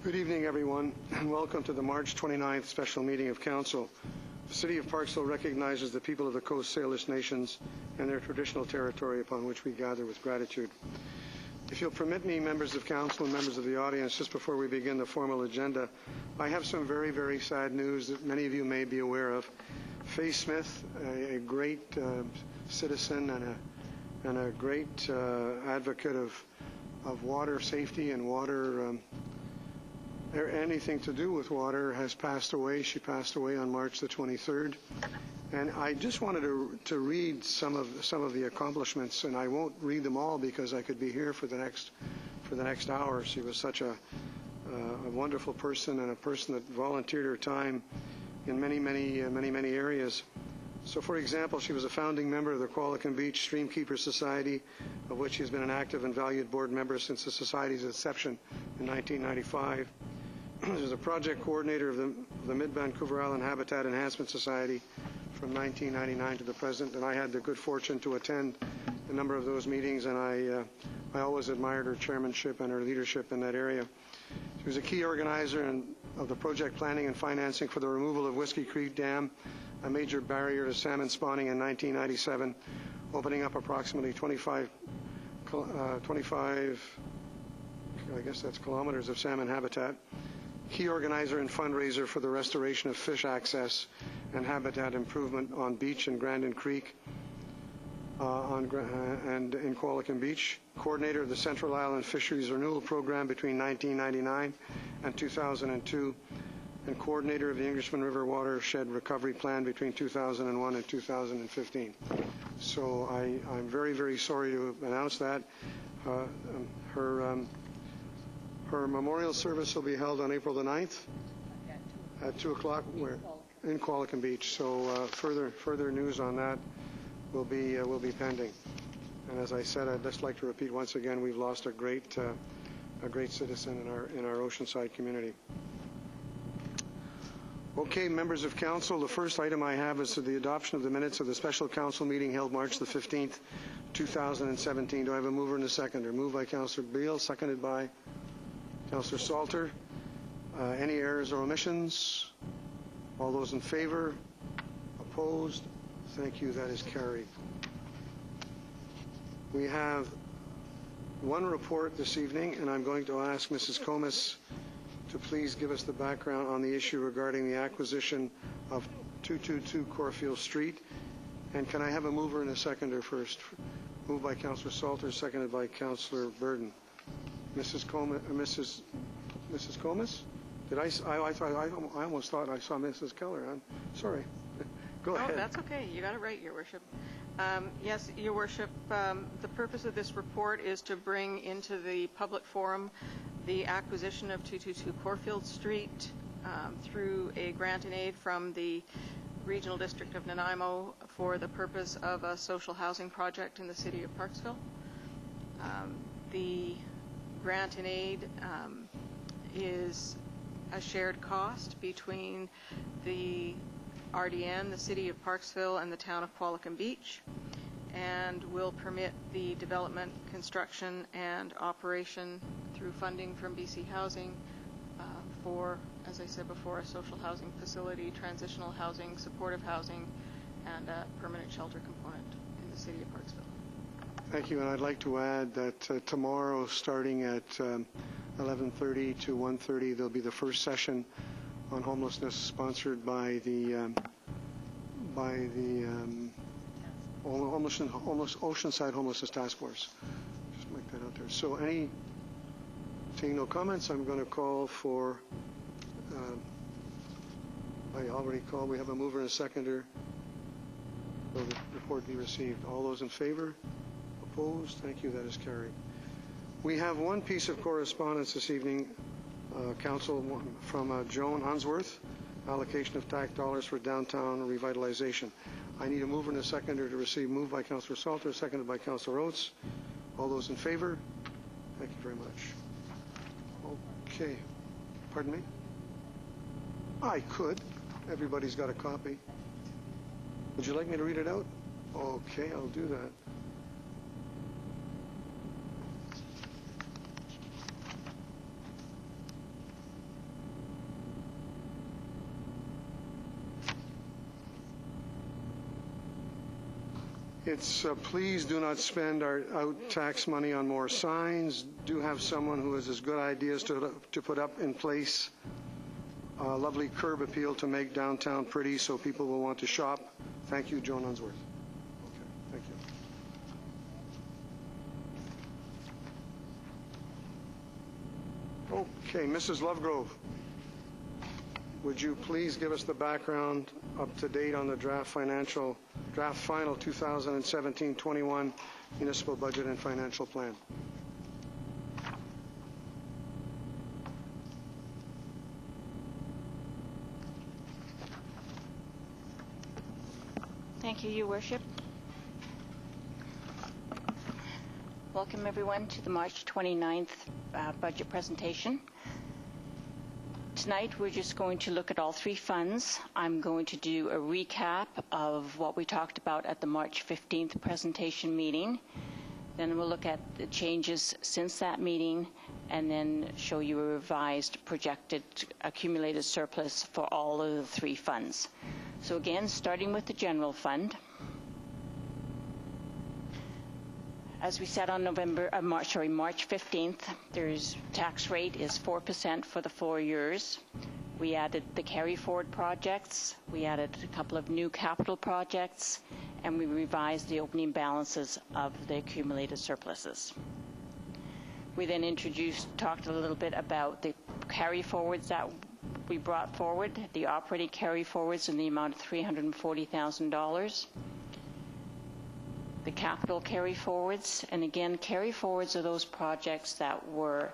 Good evening, everyone, and welcome to the March 29th special meeting of Council. The City of Parksville recognizes the people of the Coast Salish Nations and their traditional territory upon which we gather with gratitude. If you'll permit me, members of Council and members of the audience, just before we begin the formal agenda, I have some very, very sad news that many of you may be aware of. Faye Smith, a great citizen and a great advocate of water safety and water anything to do with water, has passed away. She passed away on March the 23rd. And I just wanted to read some of the accomplishments, and I won't read them all because I could be here for the next hour. She was such a wonderful person, and a person that volunteered her time in many areas. So, for example, she was a founding member of the Qualicum Beach Streamkeeper Society, of which she has been an active and valued board member since the Society's inception in 1995. She was a project coordinator of the Mid-Vancouver Island Habitat Enhancement Society from 1999 to the present, and I had the good fortune to attend a number of those meetings, and I always admired her chairmanship and her leadership in that area. She was a key organizer of the project planning and financing for the removal of Whiskey Creek Dam, a major barrier to salmon spawning in 1997, opening up approximately 25 I guess that's kilometers of salmon habitat. Key organizer and fundraiser for the restoration of fish access and habitat improvement on Beach and Grandin Creek and in Qualicum Beach. Coordinator of the Central Island Fisheries Renewal Program between 1999 and 2002, and coordinator of the Englishman River Watershed Recovery Plan between 2001 and 2015. So I'm very, very sorry to announce that. Her memorial service will be held on April the 9th at 2 o'clock in Qualicum Beach. So further news on that will be pending. And as I said, I'd just like to repeat once again, we've lost a great citizen in our Oceanside community. Okay, members of Council, the first item I have is the adoption of the minutes of the special Council meeting held March the 15th, 2017. Do I have a mover and a seconder? Moved by Councillor Beale, seconded by Councillor Salter. Any errors or omissions? All those in favor? Opposed? Thank you. That is carried. We have one report this evening, and I'm going to ask Mrs. Comas to please give us the background on the issue regarding the acquisition of 222 Corfield Street. And can I have a mover and a seconder first? Moved by Councillor Salter, seconded by Councillor Burden. Mrs. Comas? Did I almost thought I saw Mrs. Keller. I'm sorry. Go ahead. Oh, that's okay. You got it right, Your Worship. Yes, Your Worship, the purpose of this report is to bring into the public forum the acquisition of 222 Corfield Street through a grant and aid from the Regional District of Nanaimo for the purpose of a social housing project in the City of Parksville. The grant and aid is a shared cost between the RDN, the City of Parksville, and the Town of Qualicum Beach, and will permit the development, construction, and operation through funding from BC Housing for, as I said before, a social housing facility, transitional housing, supportive housing, and a permanent shelter component in the City of Parksville. Thank you, and I'd like to add that tomorrow, starting at 11:30 to 1:30, there'll be the first session on homelessness, sponsored by the Oceanside Homelessness Task Force. Just make that out there. So, seeing no comments, I'm going to call for. I already called. We have a mover and a seconder. Will the report be received? All those in favor? Opposed? Thank you. That is carried. We have one piece of correspondence this evening, Council, from Joan Unsworth, allocation of tax dollars for downtown revitalization. I need a mover and a seconder to receive. Moved by Councillor Salter, seconded by Councillor Oates. All those in favor? Thank you very much. Okay. Pardon me? I could. Everybody's got a copy. Would you like me to read it out? Okay, I'll do that. It's please do not spend our out tax money on more signs. Do have someone who has as good ideas to put up in place a lovely curb appeal to make downtown pretty so people will want to shop. Thank you, Joan Unsworth. Okay, thank you. Okay, Mrs. Lovegrove, would you please give us the background up to date on the draft final 2017-21 municipal budget and financial plan? Thank you, Your Worship. Welcome, everyone, to the March 29th budget presentation. Tonight, we're just going to look at all three funds. I'm going to do a recap of what we talked about at the March 15th presentation meeting. Then we'll look at the changes since that meeting, and then show you a revised projected accumulated surplus for all of the three funds. So again, starting with the general fund. As we said on March 15th, there's tax rate is 4% for the 4 years. We added the carry forward projects. We added a couple of new capital projects, and we revised the opening balances of the accumulated surpluses. We then talked a little bit about the carry forwards that we brought forward, the operating carry forwards in the amount of $340,000. The capital carry forwards, and again, carry forwards are those projects that were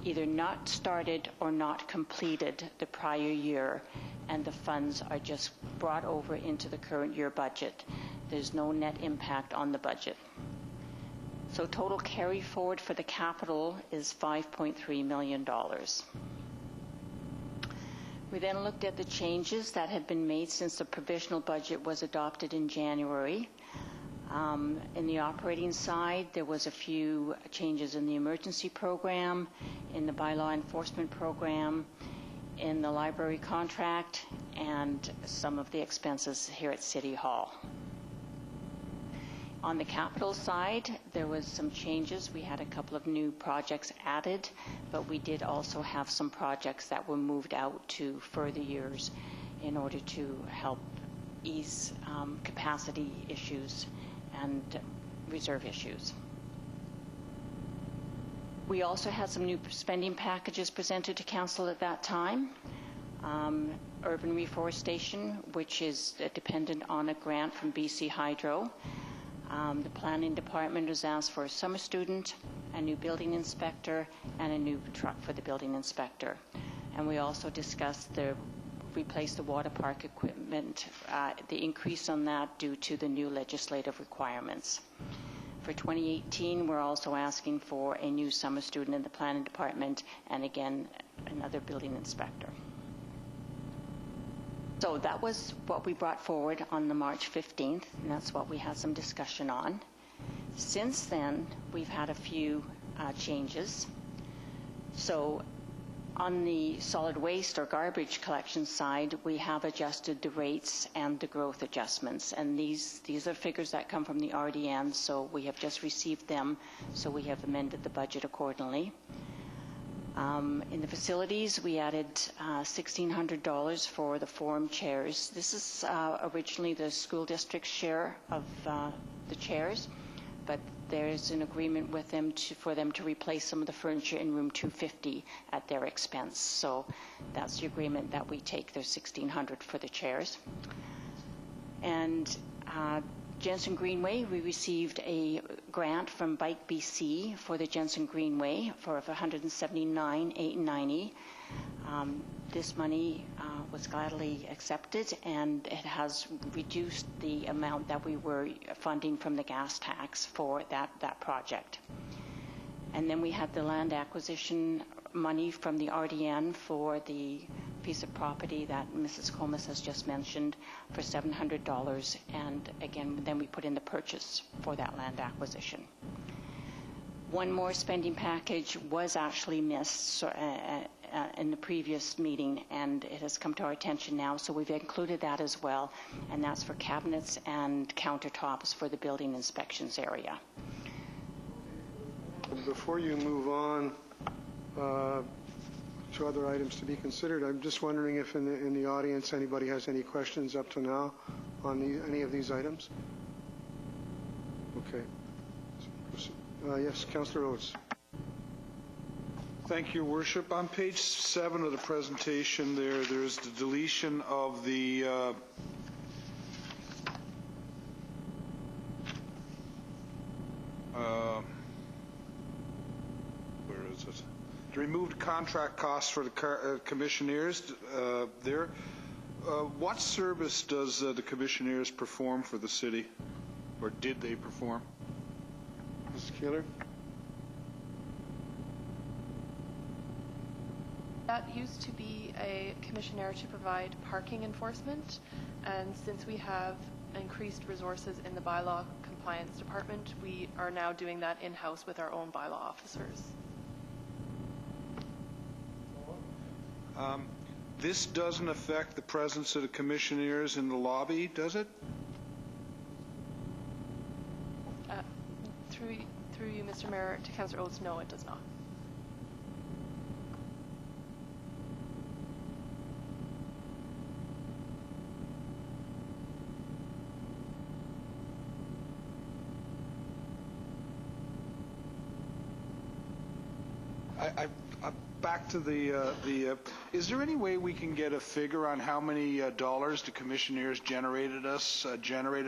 either not started or not completed the prior year, and the funds are just brought over into the current year budget. There's no net impact on the budget. So total carry forward for the capital is $5.3 million. We then looked at the changes that had been made since the provisional budget was adopted in January. In the operating side, there was a few changes in the emergency program, in the bylaw enforcement program, in the library contract, and some of the expenses here at City Hall. On the capital side, there was some changes. We had a couple of new projects added, but we did also have some projects that were moved out to further years in order to help ease capacity issues and reserve issues. We also had some new spending packages presented to Council at that time. Urban reforestation, which is dependent on a grant from BC Hydro. The planning department has asked for a summer student, a new building inspector, and a new truck for the building inspector. And we also discussed replace the water park equipment, the increase on that due to the new legislative requirements. For 2018, we're also asking for a new summer student in the planning department, and again, another building inspector. So that was what we brought forward on the March 15th, and that's what we had some discussion on. Since then, we've had a few changes. So on the solid waste or garbage collection side, we have adjusted the rates and the growth adjustments. And these are figures that come from the RDN, so we have just received them, so we have amended the budget accordingly. In the facilities, we added $1,600 for the forum chairs. This is originally the school district's share of the chairs, but there's an agreement with them for them to replace some of the furniture in room 250 at their expense. So that's the agreement that we take. There's $1,600 for the chairs. And Jensen Greenway, we received a grant from Bike BC for the Jensen Greenway for $179,890. This money was gladly accepted, and it has reduced the amount that we were funding from the gas tax for that project. And then we had the land acquisition money from the RDN for the piece of property that Mrs. Comas has just mentioned for $700, and again, then we put in the purchase for that land acquisition. One more spending package was actually missed, in the previous meeting, and it has come to our attention now, so we've included that as well, and that's for cabinets and countertops for the building inspections area. Before you move on to other items to be considered, I'm just wondering if in the audience anybody has any questions up to now on any of these items? Okay. Yes, Councillor Oates. Thank you, Your Worship. On page 7 of the presentation there's the deletion of the where is it? The removed contract costs for the commissionaires there. What service does the commissionaires perform for the city, or did they perform? Mrs. Keeler? That used to be a commissioner to provide parking enforcement, and since we have increased resources in the bylaw compliance department, we are now doing that in-house with our own bylaw officers. This doesn't affect the presence of the commissionaires in the lobby, does it? Through you, Mr. Mayor, to Councillor Oates, no, it does not. Back to the is there any way we can get a figure on how many dollars the commissionaires generated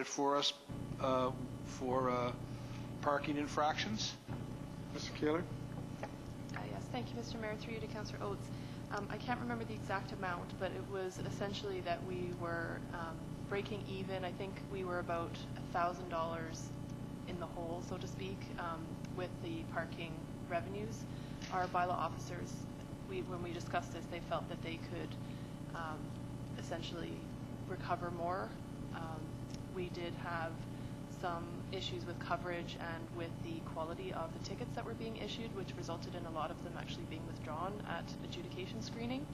for us for parking infractions? Mr. Keeler? Yes, thank you, Mr. Mayor. Through you to Councillor Oates. I can't remember the exact amount, but it was essentially that we were breaking even. I think we were about $1,000 in the hole, so to speak, with the parking revenues. Our bylaw officers, when we discussed this, they felt that they could essentially recover more. We did have some issues with coverage and with the quality of the tickets that were being issued, which resulted in a lot of them actually being withdrawn at adjudication screening.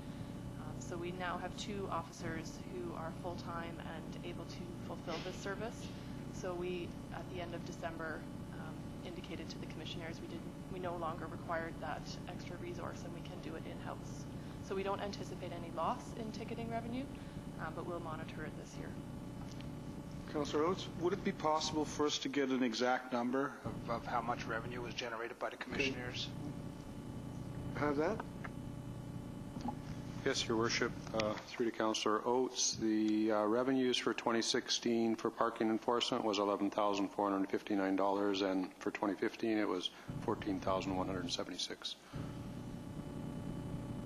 So we now have 2 officers who are full-time and able to fulfill this service. So we, at the end of December, indicated to the commissioners we no longer required that extra resource, and we can do it in-house. So we don't anticipate any loss in ticketing revenue, but we'll monitor it this year. Councillor Oates? Would it be possible for us to get an exact number of how much revenue was generated by the commissionaires? Have that? Yes, Your Worship. Through to Councillor Oates, the revenues for 2016 for parking enforcement was $11,459, and for 2015 it was $14,176.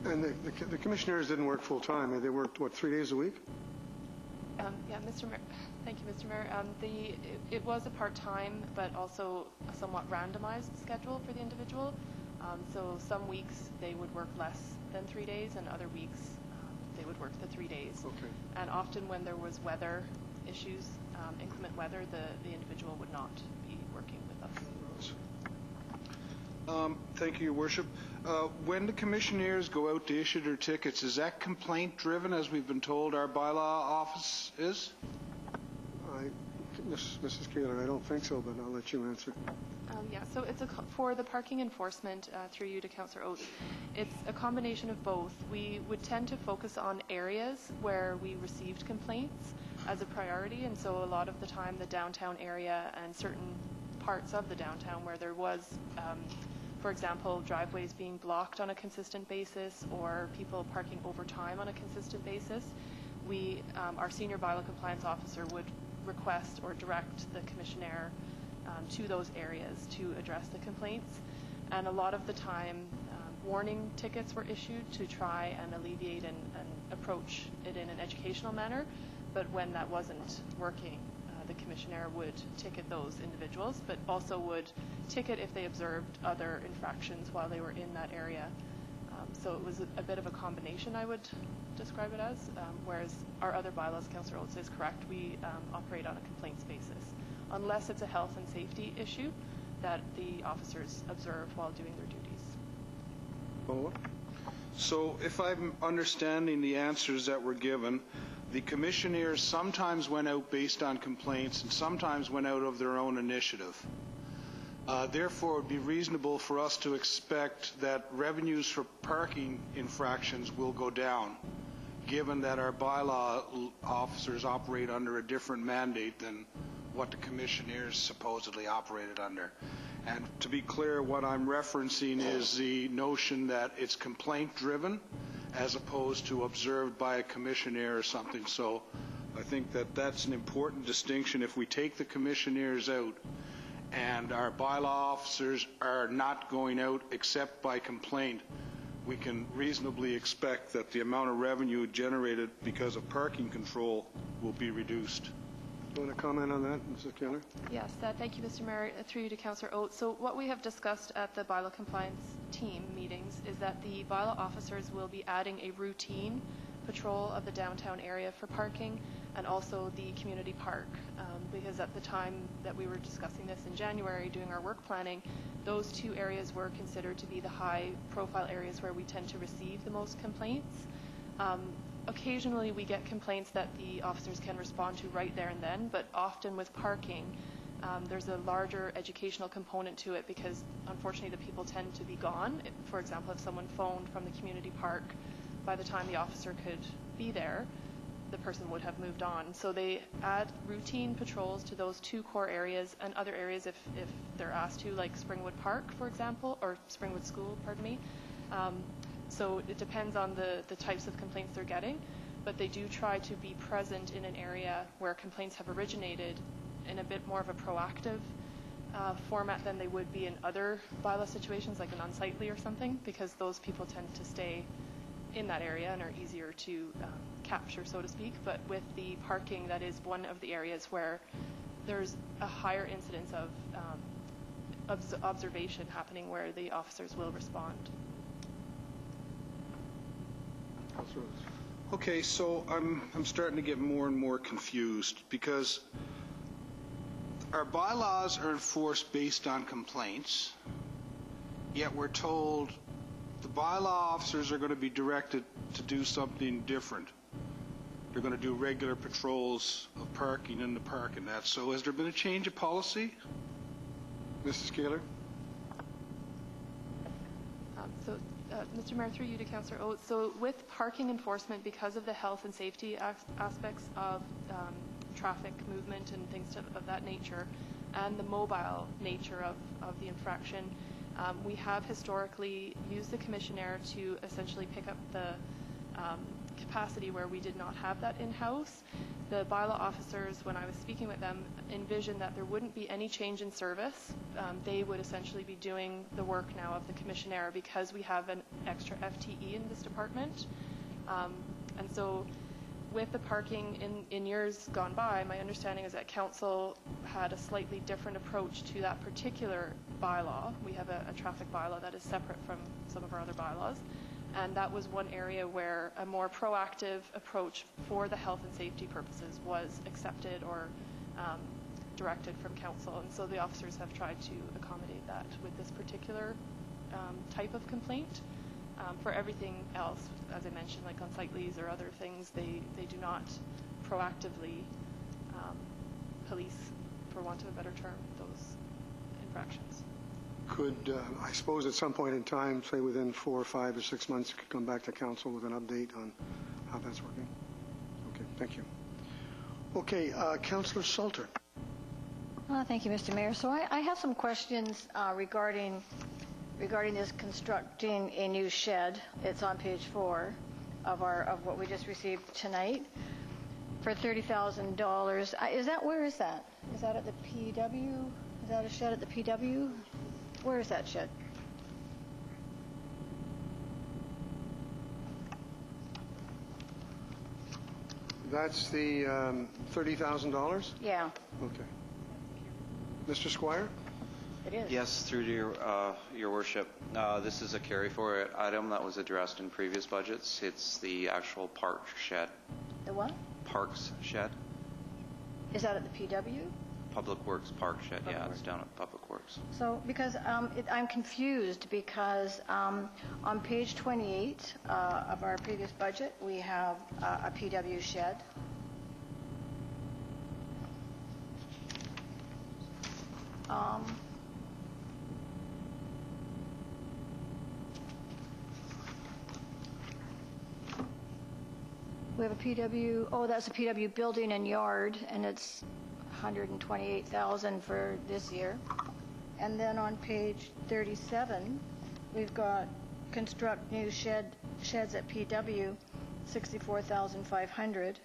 And the commissioners didn't work full-time. They worked, what, 3 days a week? Yeah, Mr. Mayor. Thank you, Mr. Mayor. It was a part-time, but also a somewhat randomized schedule for the individual. So some weeks they would work less than 3 days, and other weeks they would work the 3 days. Okay. And often when there was weather issues, inclement weather, the individual would not be working with us. Thank you, Your Worship. When the commissionaires go out to issue their tickets, is that complaint-driven, as we've been told our bylaw office is? Mrs. Keeler, I don't think so, but I'll let you answer. Yeah, so it's for the parking enforcement, through you to Councillor Oates, it's a combination of both. We would tend to focus on areas where we received complaints as a priority, and so a lot of the time the downtown area and certain parts of the downtown where there was, for example, driveways being blocked on a consistent basis or people parking over time on a consistent basis, our senior bylaw compliance officer would request or direct the commissioner to those areas to address the complaints. And a lot of the time warning tickets were issued to try and alleviate and approach it in an educational manner, but when that wasn't working, the commissioner would ticket those individuals, but also would ticket if they observed other infractions while they were in that area. So it was a bit of a combination, I would describe it as, whereas our other bylaws, Councillor Oates is correct, we operate on a complaints basis, unless it's a health and safety issue that the officers observe while doing their duties. Follow-up? So if I'm understanding the answers that were given, the commissioners sometimes went out based on complaints and sometimes went out of their own initiative. Therefore, it would be reasonable for us to expect that revenues for parking infractions will go down, given that our bylaw officers operate under a different mandate than what the commissioners supposedly operated under. And to be clear, what I'm referencing is the notion that it's complaint-driven as opposed to observed by a commissioner or something. So I think that that's an important distinction. If we take the commissioners out and our bylaw officers are not going out except by complaint, we can reasonably expect that the amount of revenue generated because of parking control will be reduced. Do you want to comment on that, Mrs. Keller? Yes, thank you, Mr. Mayor. Through you to Councillor Oates. So what we have discussed at the bylaw compliance team meetings is that the bylaw officers will be adding a routine patrol of the downtown area for parking and also the community park. Because at the time that we were discussing this in January doing our work planning, those two areas were considered to be the high profile areas where we tend to receive the most complaints. Occasionally we get complaints that the officers can respond to right there and then, but often with parking, there's a larger educational component to it because unfortunately the people tend to be gone. For example, if someone phoned from the community park, by the time the officer could be there, the person would have moved on. So they add routine patrols to those two core areas and other areas if they're asked to, like Springwood Park, for example, or Springwood School, pardon me. So it depends on the types of complaints they're getting, but they do try to be present in an area where complaints have originated in a bit more of a proactive format than they would be in other bylaw situations, like an unsightly or something, because those people tend to stay in that area and are easier to capture, so to speak. But with the parking, that is one of the areas where there's a higher incidence of observation happening where the officers will respond. Okay, so I'm starting to get more and more confused because our bylaws are enforced based on complaints, yet we're told the bylaw officers are going to be directed to do something different. They're going to do regular patrols of parking in the park and that. So has there been a change of policy? Mrs. Keller? Mr. Mayor, through you to Councillor Oates. So with parking enforcement, because of the health and safety aspects of traffic movement and things of that nature, and the mobile nature of the infraction, we have historically used the commissioner to essentially pick up the capacity where we did not have that in-house. The bylaw officers, when I was speaking with them, envisioned that there wouldn't be any change in service. They would essentially be doing the work now of the commissioner because we have an extra FTE in this department. And so with the parking in years gone by, my understanding is that council had a slightly different approach to that particular bylaw. We have a traffic bylaw that is separate from some of our other bylaws. And that was one area where a more proactive approach for the health and safety purposes was accepted or directed from council. And so the officers have tried to accommodate that with this particular type of complaint. For everything else, as I mentioned, like unsightlies or other things, they do not proactively police, for want of a better term, those infractions. Could, I suppose at some point in time, say within 4 or 5 or 6 months, you could come back to council with an update on how that's working? Okay, thank you. Okay, Councillor Salter. Thank you, Mr. Mayor. So I have some questions regarding this constructing a new shed. It's on page 4 of what we just received tonight for $30,000. Where is that? Is that at the PW? Is that a shed at the PW? Where is that shed? That's the $30,000? Yeah, Okay. Mr. Squire? it is. Yes, through to your worship. This is a carry-forward item that was addressed in previous budgets. It's the actual park shed. The what? Parks shed. Is that at the PW? Public Works Park Shed, yeah, it's down at Public Works. So, because I'm confused, because on page 28 of our previous budget, we have a PW shed. We have a PW, oh, that's a PW building and yard, and it's 128,000 for this year. And then on page 37, we've got construct new sheds at PW, 64,500.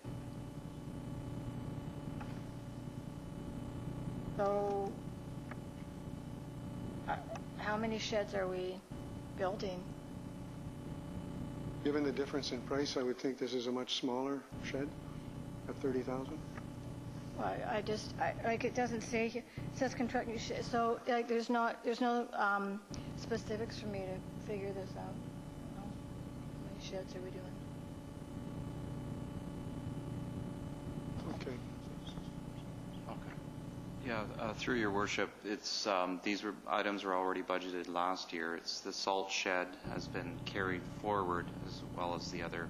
So, how many sheds are we building? Given the difference in price, I would think this is a much smaller shed at 30,000. Well, like it doesn't say, it says construct new shed, so like there's no specifics for me to figure this out. No? How many sheds are we doing? Okay. Yeah, through your worship, it's these items were already budgeted last year. It's the salt shed has been carried forward, as well as the other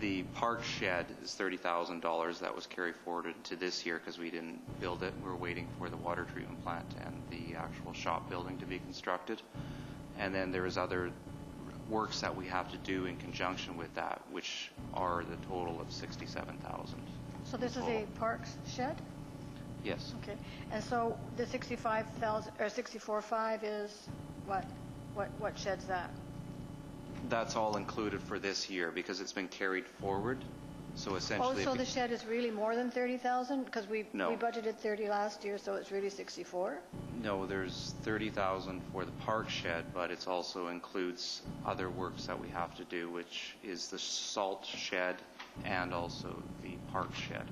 the park shed is $30,000. That was carried forward to this year because we didn't build it. We're waiting for the water treatment plant and the actual shop building to be constructed. And then there is other works that we have to do in conjunction with that, which are the total of $67,000. So this is a parks shed? Yes. Okay. And so the 65,000 or 64.5 is what? What shed's that? That's all included for this year because it's been carried forward. So essentially, Oh, so the shed is really more than 30,000 because we No. budgeted 30 last year, so it's really 64. no, there's 30,000 for the park shed, but it also includes other works that we have to do, which is the salt shed and also the park shed.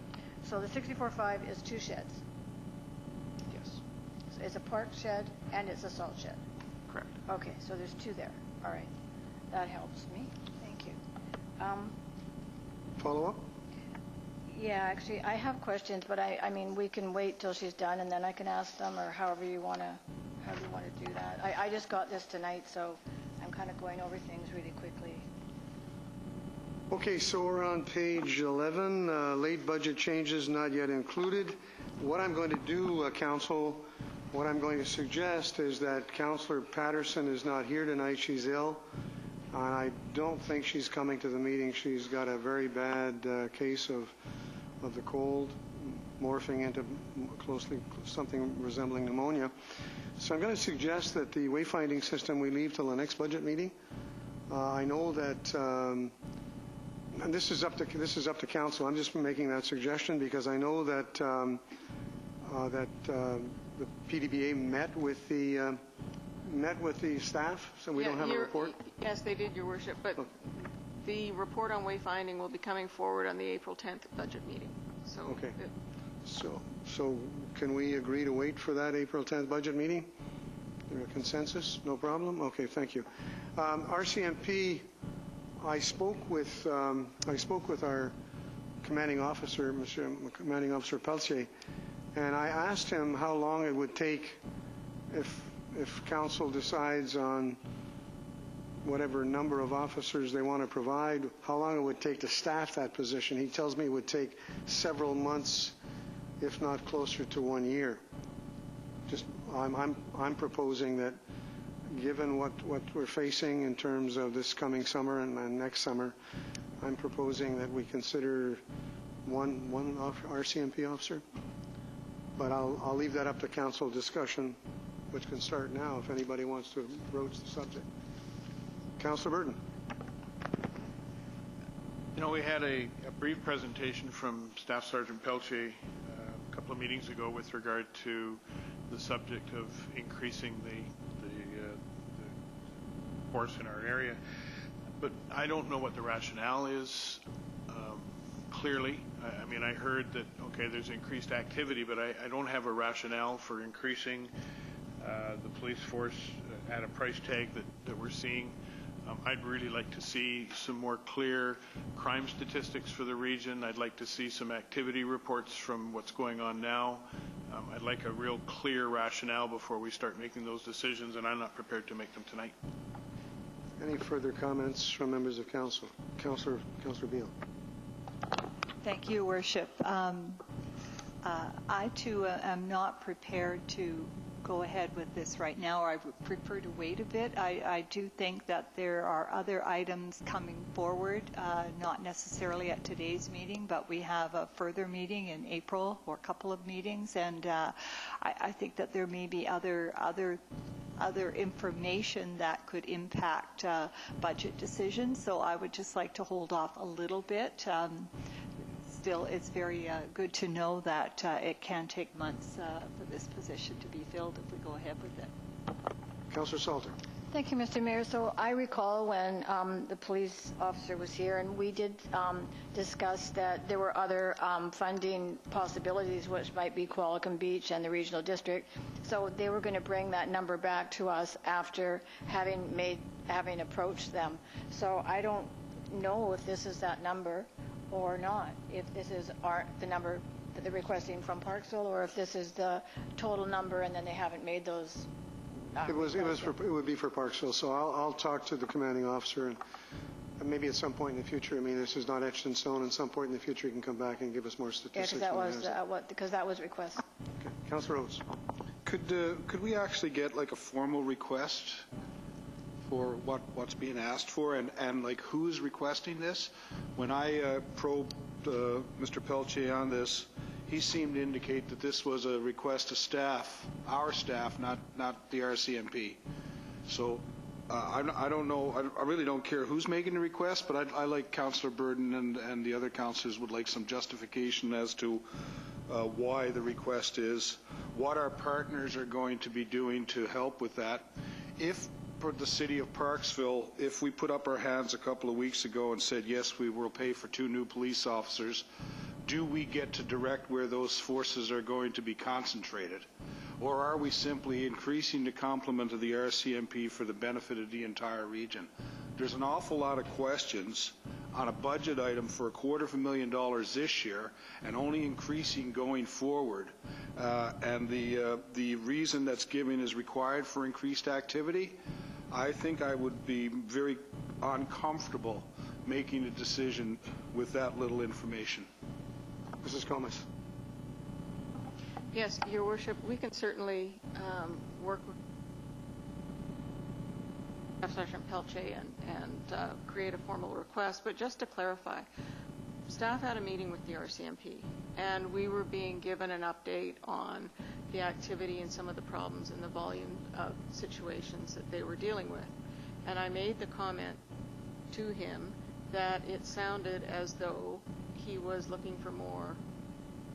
So the 64.5 is two sheds. Yes, So it's a park shed and it's a salt shed. correct. Okay, so there's two there. All right. That helps me. Thank you. Follow up? Yeah, actually, I have questions, but I mean, we can wait till she's done and then I can ask them, or however you want to do that. I just got this tonight, so I'm kind of going over things really quickly. Okay, so we're on page 11, late budget changes not yet included. What I'm going to do, Council, what I'm going to suggest is that Councillor Patterson is not here tonight. She's ill, and I don't think she's coming to the meeting. She's got a very bad case of the cold, morphing into closely something resembling pneumonia. So I'm going to suggest that the wayfinding system we leave till the next budget meeting. I know that, and this is up to council. I'm just making that suggestion because I know that the PDBA met with the staff, so we don't have a report. Yes, they did, Your Worship, but the report on wayfinding will be coming forward on the April 10th budget meeting. So Okay. So can we agree to wait for that April 10th budget meeting? There a consensus? No problem? Okay, thank you. RCMP, I spoke with our commanding officer, Commanding Officer Pelletier, and I asked him how long it would take if council decides on whatever number of officers they want to provide, how long it would take to staff that position. He tells me it would take several months, if not closer to 1 year. Just I'm proposing that, given what we're facing in terms of this coming summer and next summer, I'm proposing that we consider one RCMP officer. But I'll leave that up to council discussion, which can start now if anybody wants to broach the subject. Councillor Burton. You know, we had a brief presentation from Staff Sergeant Pelletier a couple of meetings ago with regard to the subject of increasing the force in our area. But I don't know what the rationale is clearly. I mean, I heard that, okay, there's increased activity, but I don't have a rationale for increasing the police force at a price tag that we're seeing. I'd really like to see some more clear crime statistics for the region. I'd like to see some activity reports from what's going on now. I'd like a real clear rationale before we start making those decisions, and I'm not prepared to make them tonight. Any further comments from members of council? Councillor Beal. Thank you, Worship. I, too, am not prepared to go ahead with this right now. I would prefer to wait a bit. I do think that there are other items coming forward, not necessarily at today's meeting, but we have a further meeting in April, or a couple of meetings, and I think that there may be other information that could impact budget decisions. So I would just like to hold off a little bit. Still, it's very good to know that it can take months for this position to be filled if we go ahead with it. Councillor Salter. Thank you, Mr. Mayor. So I recall when the police officer was here, and we did discuss that there were other funding possibilities, which might be Qualicum Beach and the regional district. So they were going to bring that number back to us after having approached them. So I don't know if this is that number or not, if this is the number that they're requesting from Parksville, or if this is the total number and then they haven't made those. It would be for Parksville, so I'll talk to the commanding officer, and maybe at some point in the future. I mean, this is not etched in stone. At some point in the future, he can come back and give us more statistics. Yeah, because that was requested. Okay. Councillor Oates. Could we actually get like a formal request for what's being asked for, and like who's requesting this? When I probed Mr. Pelche on this, he seemed to indicate that this was a request to staff, our staff, not the RCMP. So I don't know. I really don't care who's making the request, but I like Councillor Burden and the other councillors would like some justification as to why the request is, what our partners are going to be doing to help with that. If for the city of Parksville, if we put up our hands a couple of weeks ago and said, yes, we will pay for 2 new police officers, do we get to direct where those forces are going to be concentrated? Or are we simply increasing the complement of the RCMP for the benefit of the entire region? There's an awful lot of questions on a budget item for $250,000 this year and only increasing going forward. And the reason that's given is required for increased activity. I think I would be very uncomfortable making a decision with that little information. Mrs. Gomez. Yes, Your Worship, we can certainly work with Sergeant Pelche and create a formal request. But just to clarify, staff had a meeting with the RCMP, and we were being given an update on the activity and some of the problems and the volume of situations that they were dealing with. And I made the comment to him that it sounded as though he was looking for more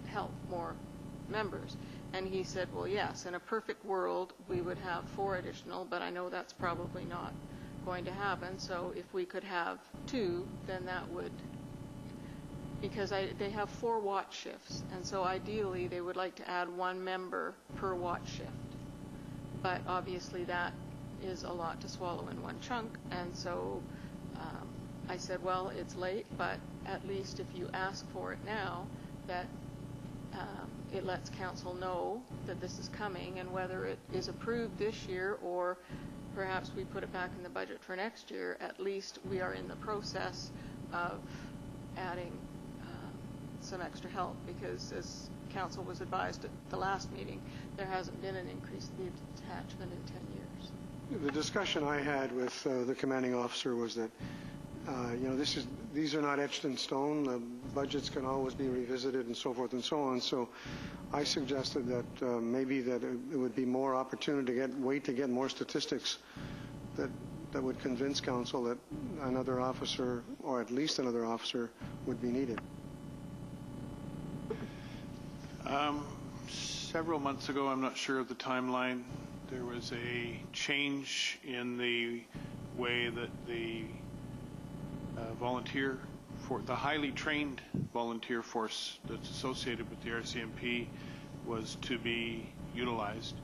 help, more members. And he said, well, yes, in a perfect world, we would have 4 additional, but I know that's probably not going to happen. So if we could have 2, then that would, because they have 4 watch shifts, and so ideally they would like to add 1 member per watch shift. But obviously that is a lot to swallow in one chunk, and so I said, well, it's late, but at least if you ask for it now, that it lets council know that this is coming, and whether it is approved this year or perhaps we put it back in the budget for next year, at least we are in the process of adding some extra help, because as council was advised at the last meeting, there hasn't been an increase in the detachment in 10 years. The discussion I had with the commanding officer was that these are not etched in stone. The budgets can always be revisited and so forth and so on. So I suggested that maybe that it would be more opportunity to wait to get more statistics that would convince council that another officer, or at least another officer, would be needed. Several months ago, I'm not sure of the timeline, there was a change in the way that the the highly trained volunteer force that's associated with the RCMP was to be utilized.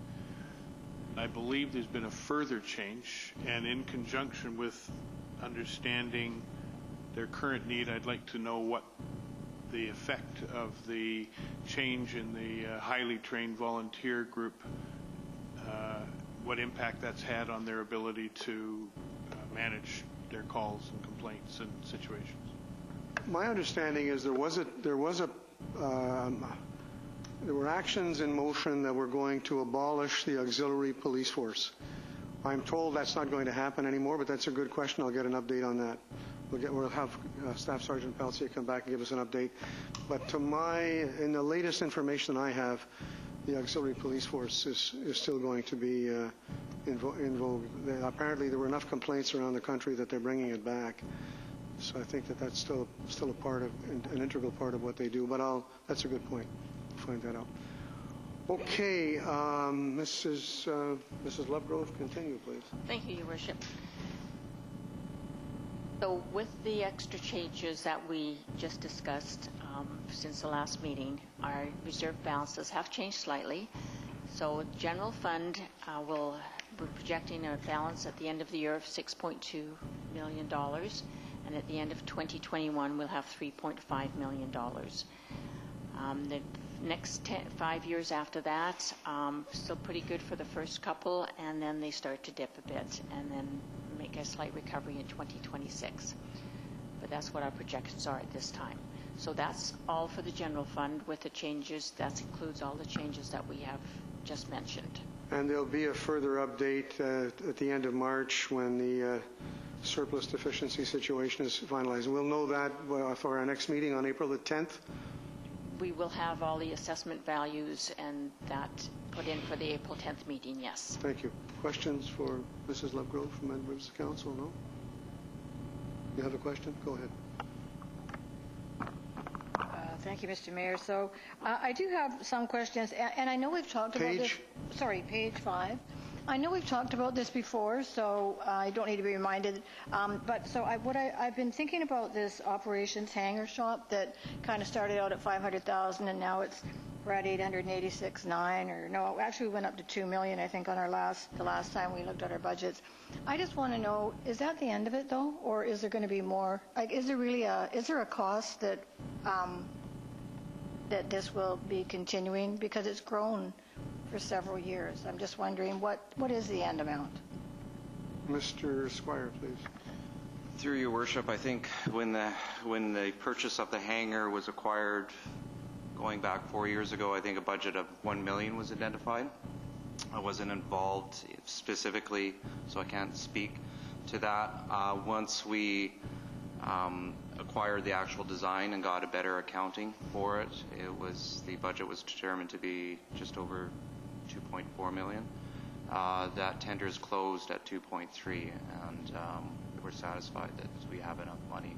I believe there's been a further change, and in conjunction with understanding their current need, I'd like to know what the effect of the change in the highly trained volunteer group, what impact that's had on their ability to manage their calls and complaints and situations. My understanding is there were actions in motion that were going to abolish the auxiliary police force. I'm told that's not going to happen anymore, but that's a good question. I'll get an update on that. We'll have Staff Sergeant Peltier come back and give us an update. But in the latest information I have, the auxiliary police force is still going to be in vogue. Apparently, there were enough complaints around the country that they're bringing it back. So I think that's still a part of an integral part of what they do. But that's a good point. I'll find that out. Okay, Mrs. Lovegrove, continue, please. Thank you, Your Worship. So with the extra changes that we just discussed since the last meeting, our reserve balances have changed slightly. So general fund, we're projecting a balance at the end of the year of $6.2 million, and at the end of 2021, we'll have $3.5 million. The next 5 years after that, still pretty good for the first couple, and then they start to dip a bit, and then make a slight recovery in 2026. But that's what our projections are at this time. So that's all for the general fund with the changes. That includes all the changes that we have just mentioned. And there'll be a further update at the end of March when the surplus deficiency situation is finalized. We'll know that for our next meeting on April the 10th. We will have all the assessment values and that put in for the April 10th meeting, yes. Thank you. Questions for Mrs. Lovegrove from members of the council? No? You have a question? Go ahead. Thank you, Mr. Mayor. So I do have some questions, and I know we've talked about this. Sorry, page 5. I know we've talked about this before, so I don't need to be reminded. But so I've been thinking about this operations hangar shop that kind of started out at $500,000, and now we're at $886,900, or no, actually we went up to $2 million, I think, on the last time we looked at our budgets. I just want to know, is that the end of it though, or is there going to be more? Like, is there a cost that that this will be continuing, because it's grown for several years? I'm just wondering what is the end amount? Mr. Squire, please. Through your worship, I think when the purchase of the hangar was acquired going back 4 years ago, I think a budget of $1 million was identified. I wasn't involved specifically, so I can't speak to that. Once we acquired the actual design and got a better accounting for it, the budget was determined to be just over $2.4 million. That tender is closed at 2.3, and we're satisfied that we have enough money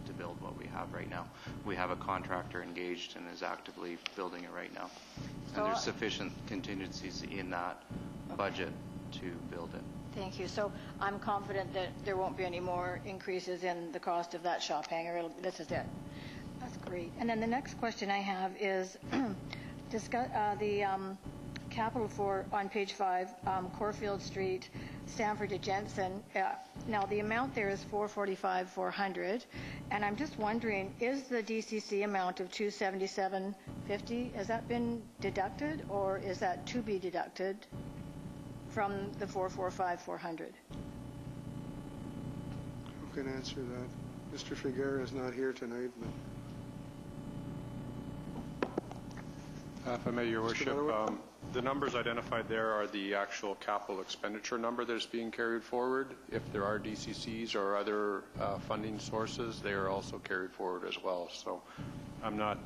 to build what we have right now. We have a contractor engaged and is actively building it right now. And there's sufficient contingencies in that budget to build it. Thank you. So I'm confident that there won't be any more increases in the cost of that shop hangar. This is it. That's great. And then the next question I have is discuss the capital for, on page 5, Corfield Street, Stamford to Jensen. Now the amount there is $445,400, and I'm just wondering, is the DCC amount of $277.50, has that been deducted, or is that to be deducted from the $445,400? Who can answer that? Mr. Figueroa is not here tonight, but If I may, Your Worship, the numbers identified there are the actual capital expenditure number that is being carried forward. If there are DCCs or other funding sources, they are also carried forward as well. So I'm not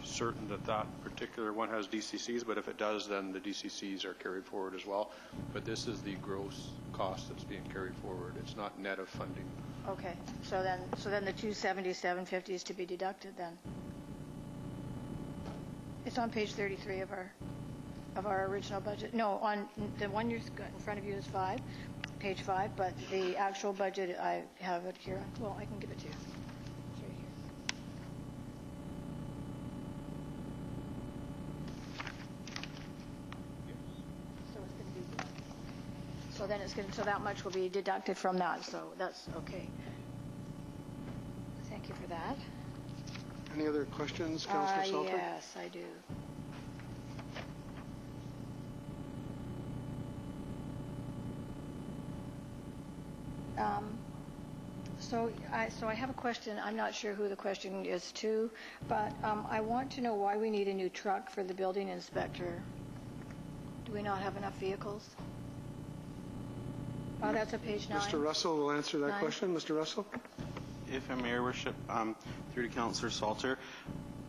certain that particular one has DCCs, but if it does, then the DCCs are carried forward as well. But this is the gross cost that's being carried forward. It's not net of funding. Okay. So then the $277.50 is to be deducted then. It's on page 33 of our original budget. No, on the one you've got in front of you is page 5, but the actual budget, I have it here. Well, I can give it to you. It's right here. So it's going to be So then so that much will be deducted from that, so that's okay. Thank you for that. Any other questions, Councillor Salter? Yes, I do. So I have a question. I'm not sure who the question is to, but I want to know why we need a new truck for the building inspector. Do we not have enough vehicles? Oh, that's at page 9. Mr. Russell will answer that 9. question. Mr. Russell? If I may, Your Worship, through to Councillor Salter,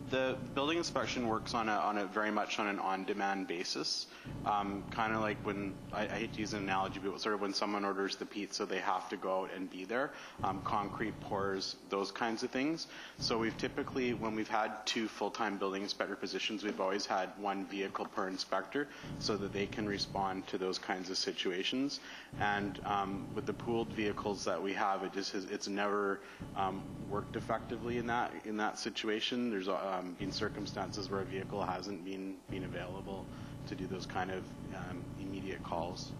the building inspection works on a very much on an on-demand basis. Kind of like when, I hate to use an analogy, but sort of when someone orders the pizza, they have to go out and be there. Concrete pours, those kinds of things. So we've typically, when we've had 2 full-time building inspector positions, we've always had 1 vehicle per inspector so that they can respond to those kinds of situations. And with the pooled vehicles that we have, it's never worked effectively in that situation. There's been circumstances where a vehicle hasn't been available to do those kind of immediate calls.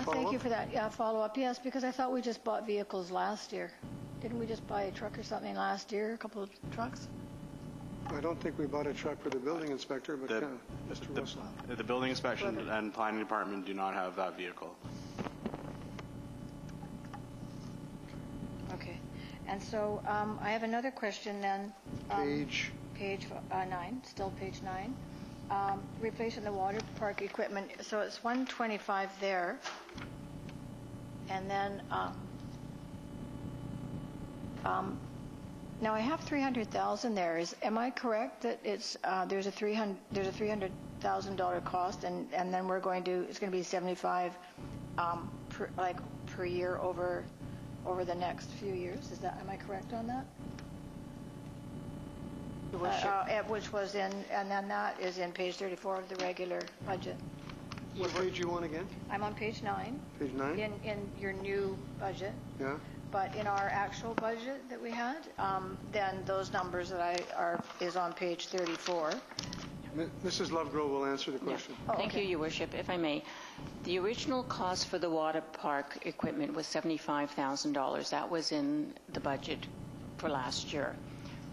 Thank you for that. Yeah, follow-up. Yes, because I thought we just bought vehicles last year. Didn't we just buy a truck or something last year, a couple of trucks? I don't think we bought a truck for the building inspector, but Mr. Russell. The building inspection and planning department do not have that vehicle. Okay. And so I have another question then. Page 9, still page 9. Replacing the water park equipment. So it's 125 there. And then now I have 300,000 there. Am I correct that it's there's a $300,000 cost, and then it's going to be 75 per year over the next few years? Am I correct on that? Which was in, and then that is in page 34 of the regular budget. What page you want again? I'm on page 9. Page 9? In your new budget. Yeah. But in our actual budget that we had, then those numbers that is on page 34. Mrs. Lovegrove will answer the question. Yeah. Thank you, Your Worship. If I may, the original cost for the water park equipment was $75,000. That was in the budget for last year.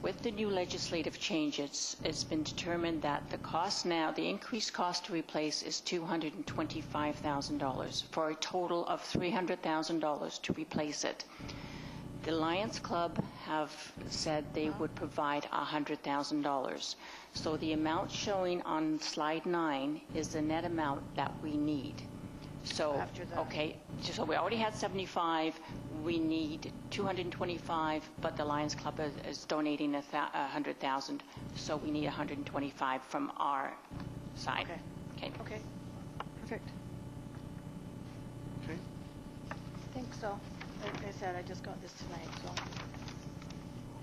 With the new legislative changes, it's been determined that the cost now, the increased cost to replace is $225,000 for a total of $300,000 to replace it. The Lions Club have said they would provide $100,000. So the amount showing on slide 9 is the net amount that we need. So, okay, so we already had 75. We need 225, but the Lions Club is donating 100,000, so we need 125 from our side. Okay. Okay. Perfect. Okay. I think so. Like I said, I just got this tonight, so.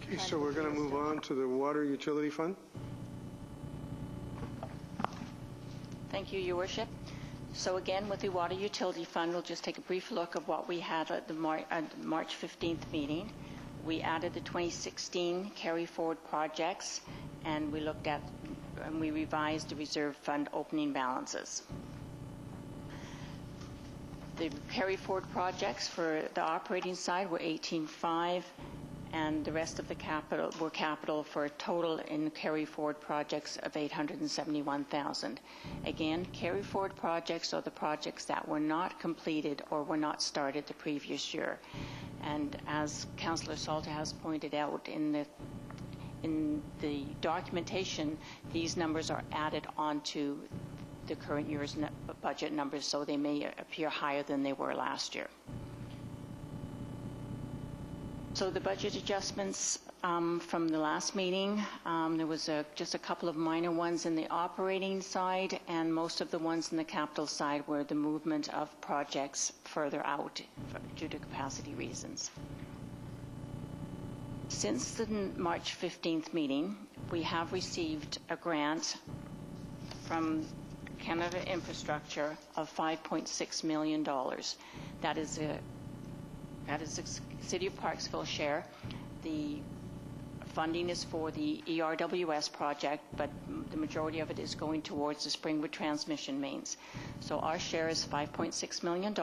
Okay, so we're going to move on to the water utility fund. Thank you, Your Worship. So again, with the Water Utility Fund, we'll just take a brief look of what we had at the March 15th meeting. We added the 2016 carry-forward projects, and we looked at and we revised the reserve fund opening balances. The carry-forward projects for the operating side were 18.5, and the rest of the capital were capital for a total in carry-forward projects of $871,000. Again, carry-forward projects are the projects that were not completed or were not started the previous year. And as Councillor Salter has pointed out in the documentation, these numbers are added onto the current year's budget numbers, so they may appear higher than they were last year. So the budget adjustments from the last meeting, there was just a couple of minor ones in the operating side, and most of the ones in the capital side were the movement of projects further out due to capacity reasons. Since the March 15th meeting, we have received a grant from Canada Infrastructure of $5.6 million. That is the City of Parksville share. The funding is for the ERWS project, but the majority of it is going towards the Springwood transmission mains. So our share is $5.6 million.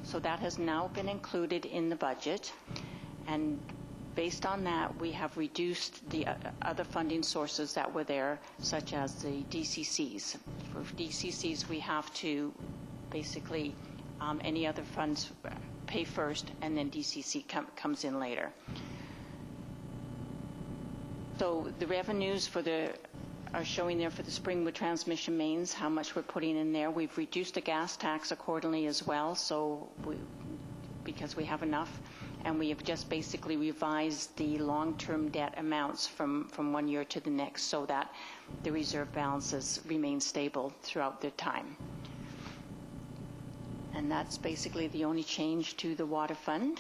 So that has now been included in the budget. And based on that, we have reduced the other funding sources that were there, such as the DCCs. For DCCs, we have to basically, any other funds pay first, and then DCC comes in later. So the revenues are showing there for the Springwood transmission mains, how much we're putting in there. We've reduced the gas tax accordingly as well, so because we have enough. And we have just basically revised the long-term debt amounts from one year to the next so that the reserve balances remain stable throughout the time. And that's basically the only change to the water fund.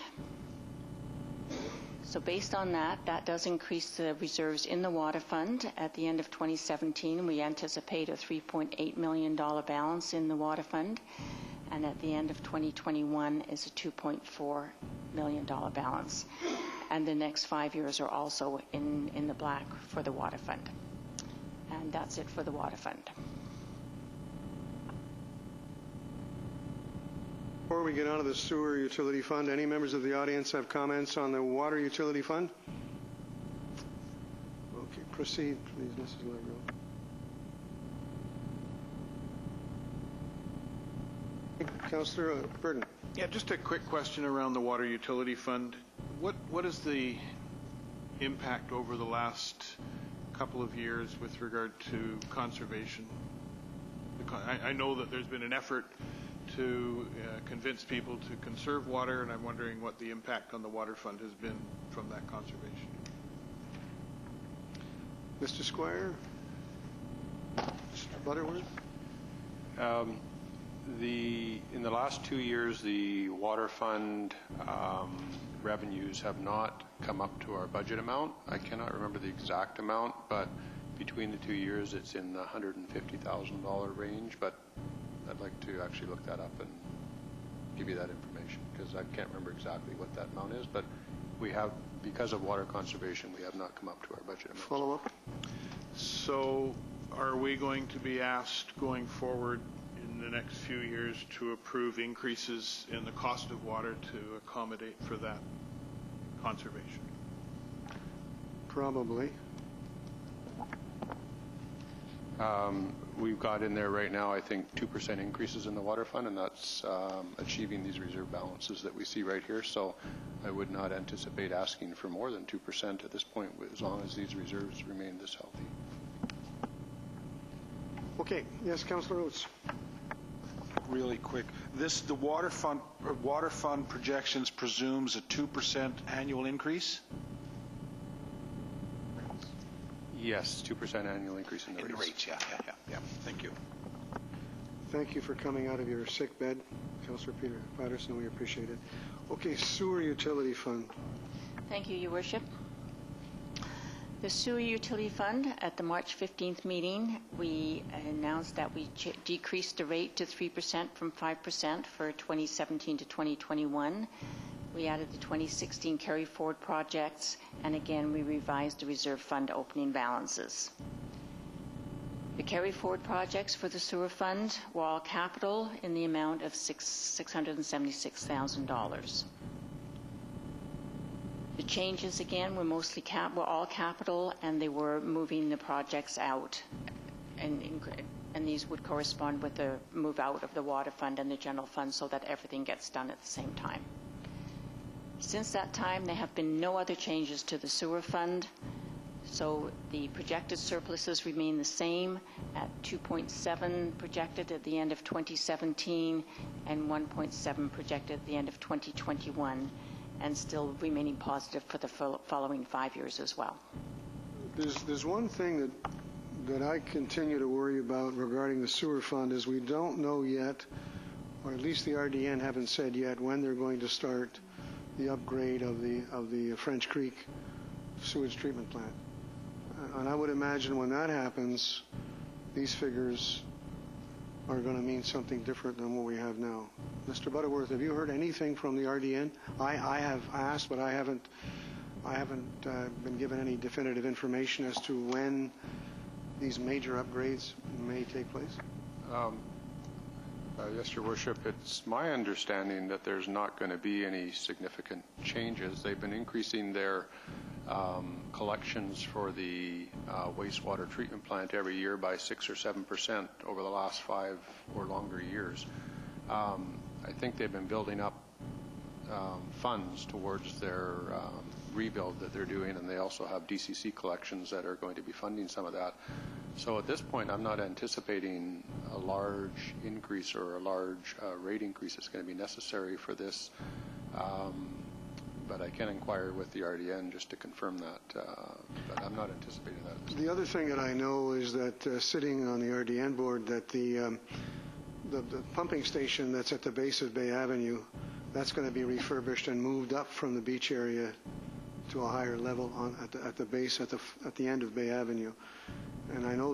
So based on that, that does increase the reserves in the water fund. At the end of 2017, we anticipate a $3.8 million balance in the water fund. And at the end of 2021 is a $2.4 million balance. And the next 5 years are also in the black for the water fund. And that's it for the water fund. Before we get on to the sewer utility fund, any members of the audience have comments on the water utility fund? Okay, proceed, please, Mrs. Legro. Councillor Burton. Yeah, just a quick question around the water utility fund. What is the impact over the last couple of years with regard to conservation? I know that there's been an effort to convince people to conserve water, and I'm wondering what the impact on the water fund has been from that conservation. Mr. Squire? Mr. Butterworth? In the last 2 years, the water fund revenues have not come up to our budget amount. I cannot remember the exact amount, but between the 2 years, it's in the $150,000 range. But I'd like to actually look that up and give you that information, because I can't remember exactly what that amount is. But we have, because of water conservation, we have not come up to our budget amount. Follow up. So are we going to be asked going forward in the next few years to approve increases in the cost of water to accommodate for that conservation? Probably. We've got in there right now, I think, 2% increases in the water fund, and that's achieving these reserve balances that we see right here. So I would not anticipate asking for more than 2% at this point, as long as these reserves remain this healthy. Okay. Yes, Councillor Oates. Really quick, the water fund projections presumes a 2% annual increase? Yes, 2% annual increase in the rates. rates. Yeah. Thank you. Thank you for coming out of your sick bed, Councillor Peter Patterson. We appreciate it. Okay, sewer utility fund. Thank you, Your Worship. The sewer utility fund, at the March 15th meeting, we announced that we decreased the rate to 3% from 5% for 2017 to 2021. We added the 2016 carry forward projects, and again, we revised the reserve fund opening balances. The carry forward projects for the sewer fund were all capital in the amount of $676,000. The changes, again, were mostly were all capital, and they were moving the projects out. And these would correspond with the move out of the water fund and the general fund so that everything gets done at the same time. Since that time, there have been no other changes to the sewer fund. So the projected surpluses remain the same at 2.7 projected at the end of 2017 and 1.7 projected at the end of 2021. And still remaining positive for the following 5 years as well. There's one thing that I continue to worry about regarding the sewer fund is we don't know yet, or at least the RDN haven't said yet, when they're going to start the upgrade of the French Creek sewage treatment plant. And I would imagine when that happens, these figures are going to mean something different than what we have now. Mr. Butterworth, have you heard anything from the RDN? I have asked, but I haven't I haven't been given any definitive information as to when these major upgrades may take place. Yes, Your Worship, it's my understanding that there's not going to be any significant changes. They've been increasing their collections for the wastewater treatment plant every year by 6 or 7% over the last 5 or longer years. I think they've been building up funds towards their rebuild that they're doing, and they also have DCC collections that are going to be funding some of that. So at this point, I'm not anticipating a large increase or a large rate increase that's going to be necessary for this. But I can inquire with the RDN just to confirm that. But I'm not anticipating that. The other thing that I know is that sitting on the RDN board, that the pumping station that's at the base of Bay Avenue, that's going to be refurbished and moved up from the beach area to a higher level at the base at the end of Bay Avenue. And I know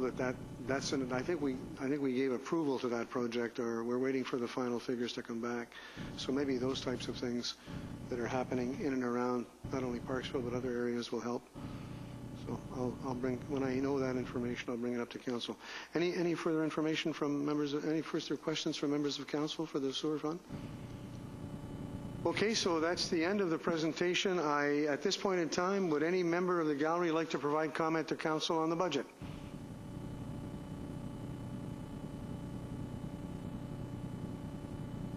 that's I think we gave approval to that project, or we're waiting for the final figures to come back. So maybe those types of things that are happening in and around not only Parksville but other areas will help. So I'll bring, when I know that information, I'll bring it up to council. Any further information from members? Any further questions from members of council for the sewer fund? Okay, so that's the end of the presentation. At this point in time, would any member of the gallery like to provide comment to council on the budget?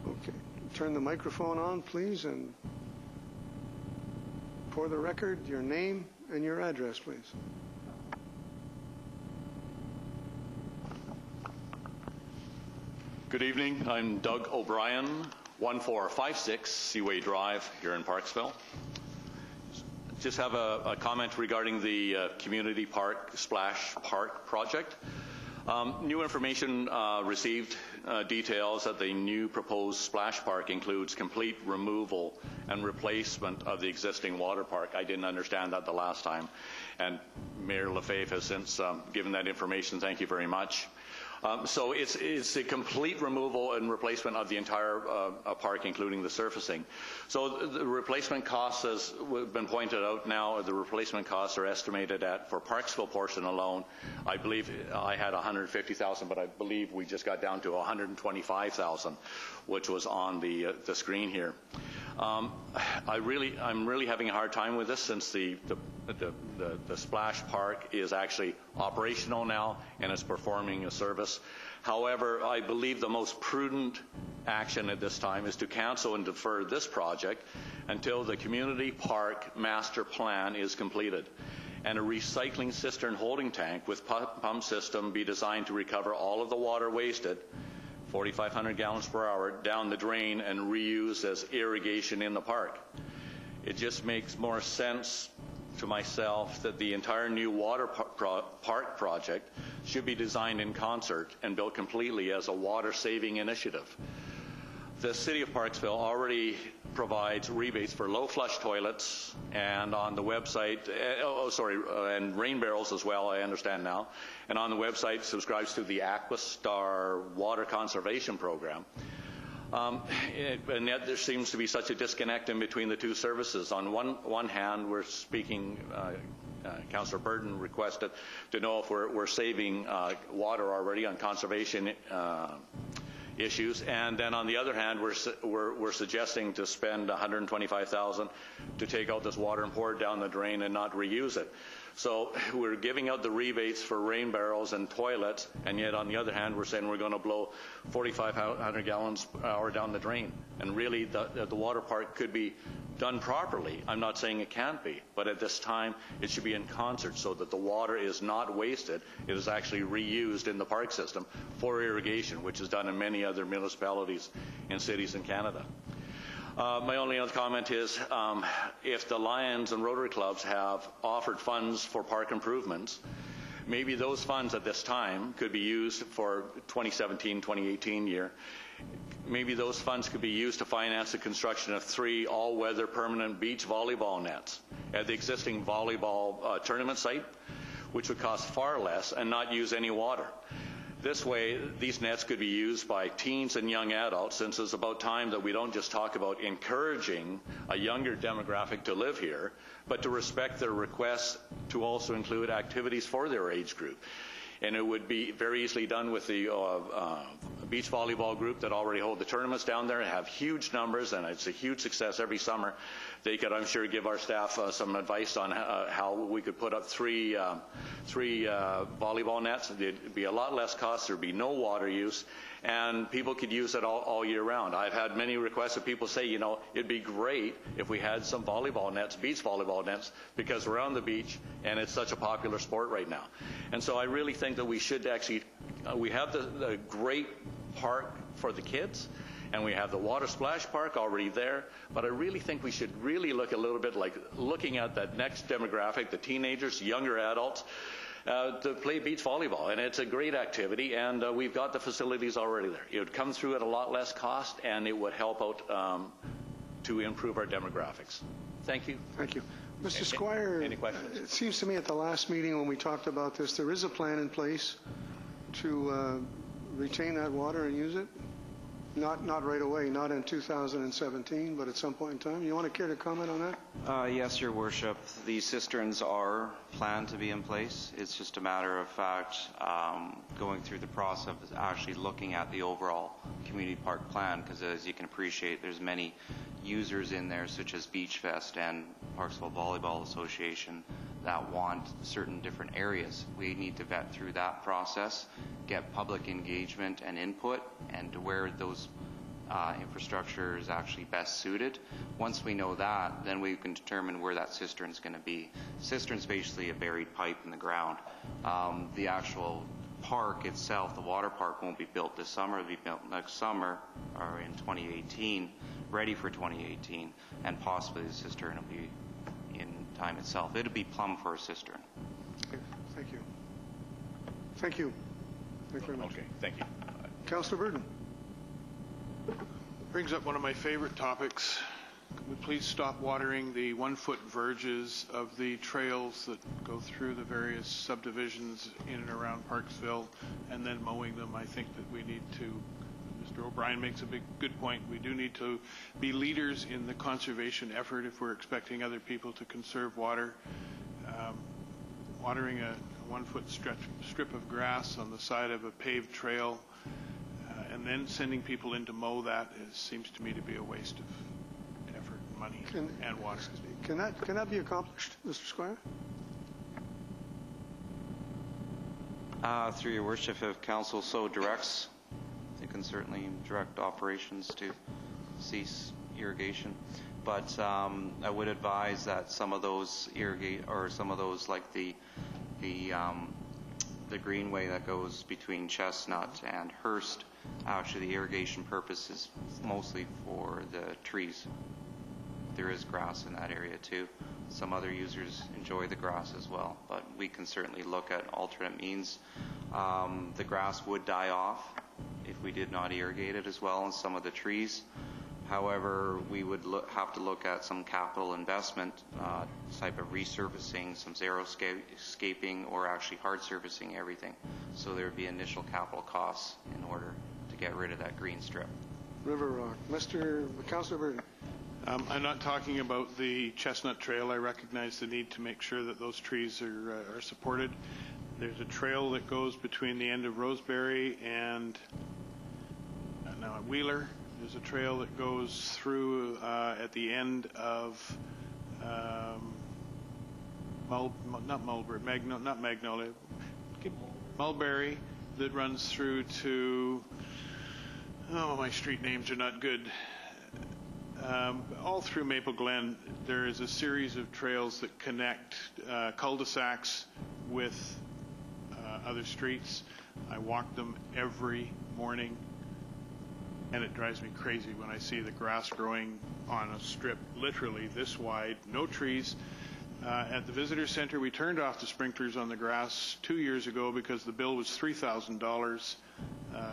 Okay, turn the microphone on, please, and for the record, your name and your address, please. Good evening. I'm Doug O'Brien, 1456 Seaway Drive here in Parksville. Just have a comment regarding the Community Park Splash Park project. New information received details that the new proposed splash park includes complete removal and replacement of the existing water park. I didn't understand that the last time, and Mayor Lefebvre has since given that information. Thank you very much. So it's a complete removal and replacement of the entire park, including the surfacing. So the replacement costs, as been pointed out now, the replacement costs are estimated at, for Parksville portion alone, I believe I had $150,000, but I believe we just got down to $125,000, which was on the screen here. I'm really having a hard time with this, since the splash park is actually operational now and is performing a service. However, I believe the most prudent action at this time is to cancel and defer this project until the community park master plan is completed, and a recycling cistern holding tank with pump system be designed to recover all of the water wasted, 4,500 gallons per hour, down the drain and reused as irrigation in the park. It just makes more sense to myself that the entire new water park project should be designed in concert and built completely as a water-saving initiative. The City of Parksville already provides rebates for low flush toilets, and on the website, and rain barrels as well, I understand now, and on the website subscribes to the Aquastar Water Conservation Program. And yet there seems to be such a disconnect in between the two services. On one hand, we're speaking, Councillor Burton requested to know if we're saving water already on conservation issues, and then on the other hand, we're suggesting to spend $125,000 to take out this water and pour it down the drain and not reuse it. So we're giving out the rebates for rain barrels and toilets, and yet on the other hand, we're saying we're going to blow 4,500 gallons per hour down the drain. And really, the water park could be done properly. I'm not saying it can't be, but at this time, it should be in concert so that the water is not wasted. It is actually reused in the park system for irrigation, which is done in many other municipalities and cities in Canada. My only other comment is, if the Lions and Rotary Clubs have offered funds for park improvements, maybe those funds at this time could be used for 2017-2018 year. Maybe those funds could be used to finance the construction of 3 all-weather permanent beach volleyball nets at the existing volleyball tournament site, which would cost far less and not use any water. This way, these nets could be used by teens and young adults, since it's about time that we don't just talk about encouraging a younger demographic to live here, but to respect their requests to also include activities for their age group. And it would be very easily done with the beach volleyball group that already hold the tournaments down there and have huge numbers, and it's a huge success every summer. They could, I'm sure, give our staff some advice on how we could put up three volleyball nets. It'd be a lot less cost. There'd be no water use, and people could use it all year round. I've had many requests of people say, you know, it'd be great if we had some volleyball nets, beach volleyball nets, because we're on the beach and it's such a popular sport right now. And so I really think that we should actually, we have the great park for the kids, and we have the water splash park already there, but I really think we should really look a little bit like looking at that next demographic, the teenagers, younger adults, to play beach volleyball. And it's a great activity, and we've got the facilities already there. It would come through at a lot less cost, and it would help out to improve our demographics. Thank you. Thank you. Mr. Squire, any questions? It seems to me at the last meeting when we talked about this, there is a plan in place to retain that water and use it? Not right away, not in 2017, but at some point in time. You want to care to comment on that? Yes, Your Worship. The cisterns are planned to be in place. It's just a matter of fact going through the process of actually looking at the overall community park plan, because as you can appreciate, there's many users in there, such as Beach Fest and Parksville Volleyball Association, that want certain different areas. We need to vet through that process, get public engagement and input, and to where those infrastructure is actually best suited. Once we know that, then we can determine where that cistern is going to be. Cistern is basically a buried pipe in the ground. The actual park itself, the water park, won't be built this summer. It'll be built next summer, or in 2018, ready for 2018, and possibly the cistern will be in time itself. It'll be plumbed for a cistern. Okay. Thank you. Thank you. Thank you very much. Okay, thank you. Councillor Burton. Brings up one of my favorite topics. Can we please stop watering the 1-foot verges of the trails that go through the various subdivisions in and around Parksville, and then mowing them? I think that we need to, Mr. O'Brien makes a good point, we do need to be leaders in the conservation effort if we're expecting other people to conserve water. Watering a 1-foot strip of grass on the side of a paved trail and then sending people in to mow that seems to me to be a waste of effort, money, and water. Can that be accomplished, Mr. Squire? Through Your Worship, if Council so directs, they can certainly direct operations to cease irrigation. But I would advise that some of those like the greenway that goes between Chestnut and Hearst, actually the irrigation purpose is mostly for the trees. There is grass in that area too. Some other users enjoy the grass as well, but we can certainly look at alternate means. The grass would die off if we did not irrigate it as well, and some of the trees. However, we would have to look at some capital investment, type of resurfacing, some xeriscaping, or actually hard surfacing everything. So there would be initial capital costs in order to get rid of that green strip. River Rock. Councillor Burton. I'm not talking about the Chestnut Trail. I recognize the need to make sure that those trees are supported. There's a trail that goes between the end of Roseberry and now at Wheeler. There's a trail that goes through at the end of Mulberry, that runs through to, my street names are not good. All through Maple Glen, there is a series of trails that connect cul-de-sacs with other streets. I walk them every morning, and it drives me crazy when I see the grass growing on a strip literally this wide, no trees. At the visitor center, we turned off the sprinklers on the grass 2 years ago because the bill was $3,000,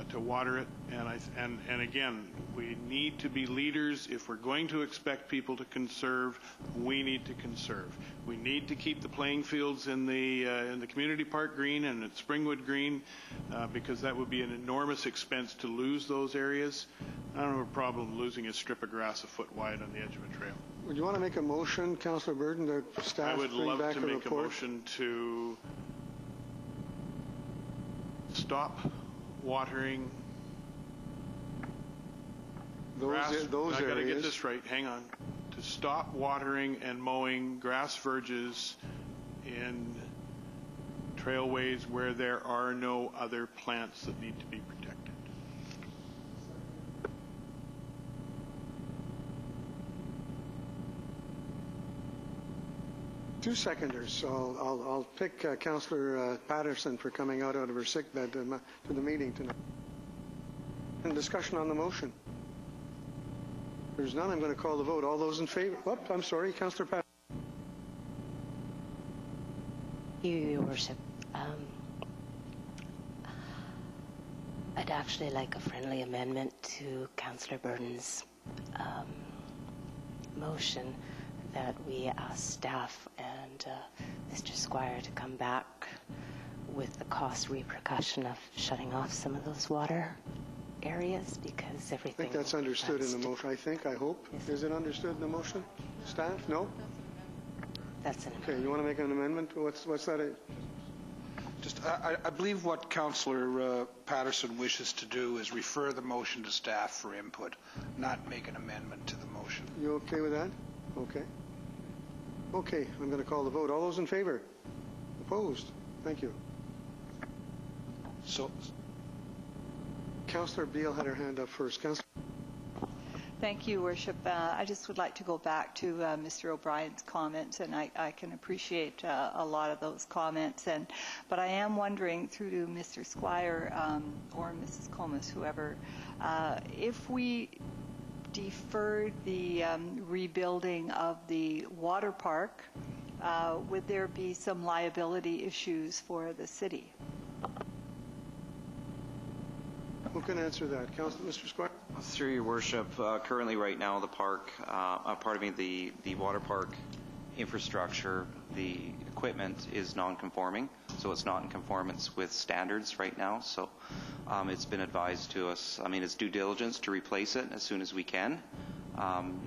to water it. And again, we need to be leaders. If we're going to expect people to conserve, we need to conserve. We need to keep the playing fields in the community park green and at Springwood green, because that would be an enormous expense to lose those areas. I don't have a problem losing a strip of grass a foot wide on the edge of a trail. Would you want to make a motion, Councillor Burton, that staff I would bring love back to a make a report? motion to stop watering grass. Those I got to get areas. this right. Hang on. To stop watering and mowing grass verges in trailways where there are no other plants that need to be protected. Two seconders. So I'll pick Councillor Patterson for coming out of her sickbed to the meeting tonight. And discussion on the motion. If there's none, I'm going to call the vote. All those in favor? Oh, I'm sorry, Councillor Patterson. Your Worship. I'd actually like a friendly amendment to Councillor Burton's motion that we ask staff and Mr. Squire to come back with the cost repercussion of shutting off some of those water areas, because I everything... think that's understood in the motion. I hope. Is it understood in the motion? Staff? No? That's an Okay, you want to make an amendment? What's that? Just, I believe what Councillor Patterson wishes to do is refer the motion to staff for input, not make an amendment to the motion. You okay with that? Okay. Okay, I'm going to call the vote. All those in favor? Opposed? Thank you. So, Councillor Beale had her hand up first. Councillor. Thank you, Worship. I just would like to go back to Mr. O'Brien's comments, and I can appreciate a lot of those comments. But I am wondering, through to Mr. Squire or Mrs. Comas, whoever, if we deferred the rebuilding of the water park, would there be some liability issues for the city? Who can answer that? Mr. Squire? Through your worship, currently right now the park, the water park infrastructure, the equipment is non-conforming, so it's not in conformance with standards right now. So it's been advised to us, it's due diligence to replace it as soon as we can,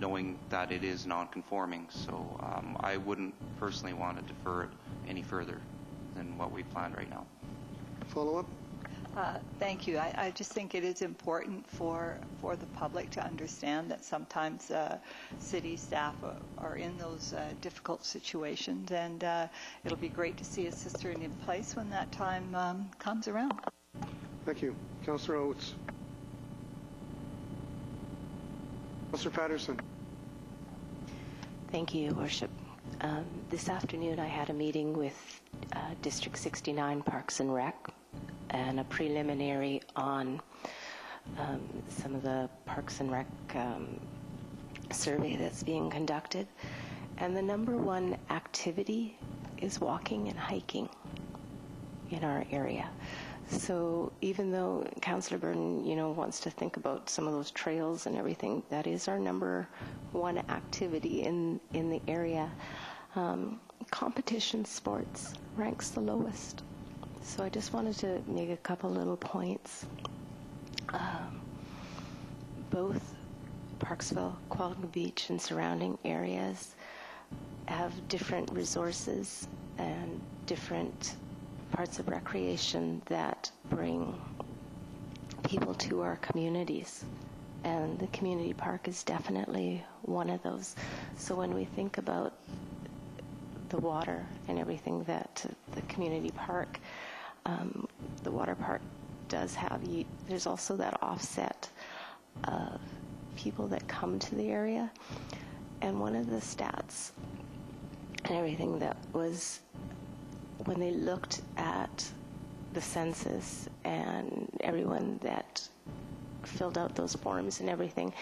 knowing that it is non-conforming. So I wouldn't personally want to defer it any further than what we planned right now. Follow-up? Thank you. I just think it is important for the public to understand that sometimes city staff are in those difficult situations, and it'll be great to see a cistern in place when that time comes around. Thank you. Councillor Oates. Councillor Patterson. Thank you, Your Worship. This afternoon I had a meeting with District 69 Parks and Rec, and a preliminary on some of the Parks and Rec survey that's being conducted. And the number one activity is walking and hiking in our area. So even though Councillor Burton, wants to think about some of those trails and everything, that is our number one activity in the area. Competition sports ranks the lowest. So I just wanted to make a couple little points. Both Parksville, Qualicum Beach, and surrounding areas have different resources and different parts of recreation that bring people to our communities. And the community park is definitely one of those. So when we think about the water and everything that the community park, the water park does have, there's also that offset of people that come to the area. And one of the stats and everything that was, when they looked at the census and everyone that filled out those forms and everything,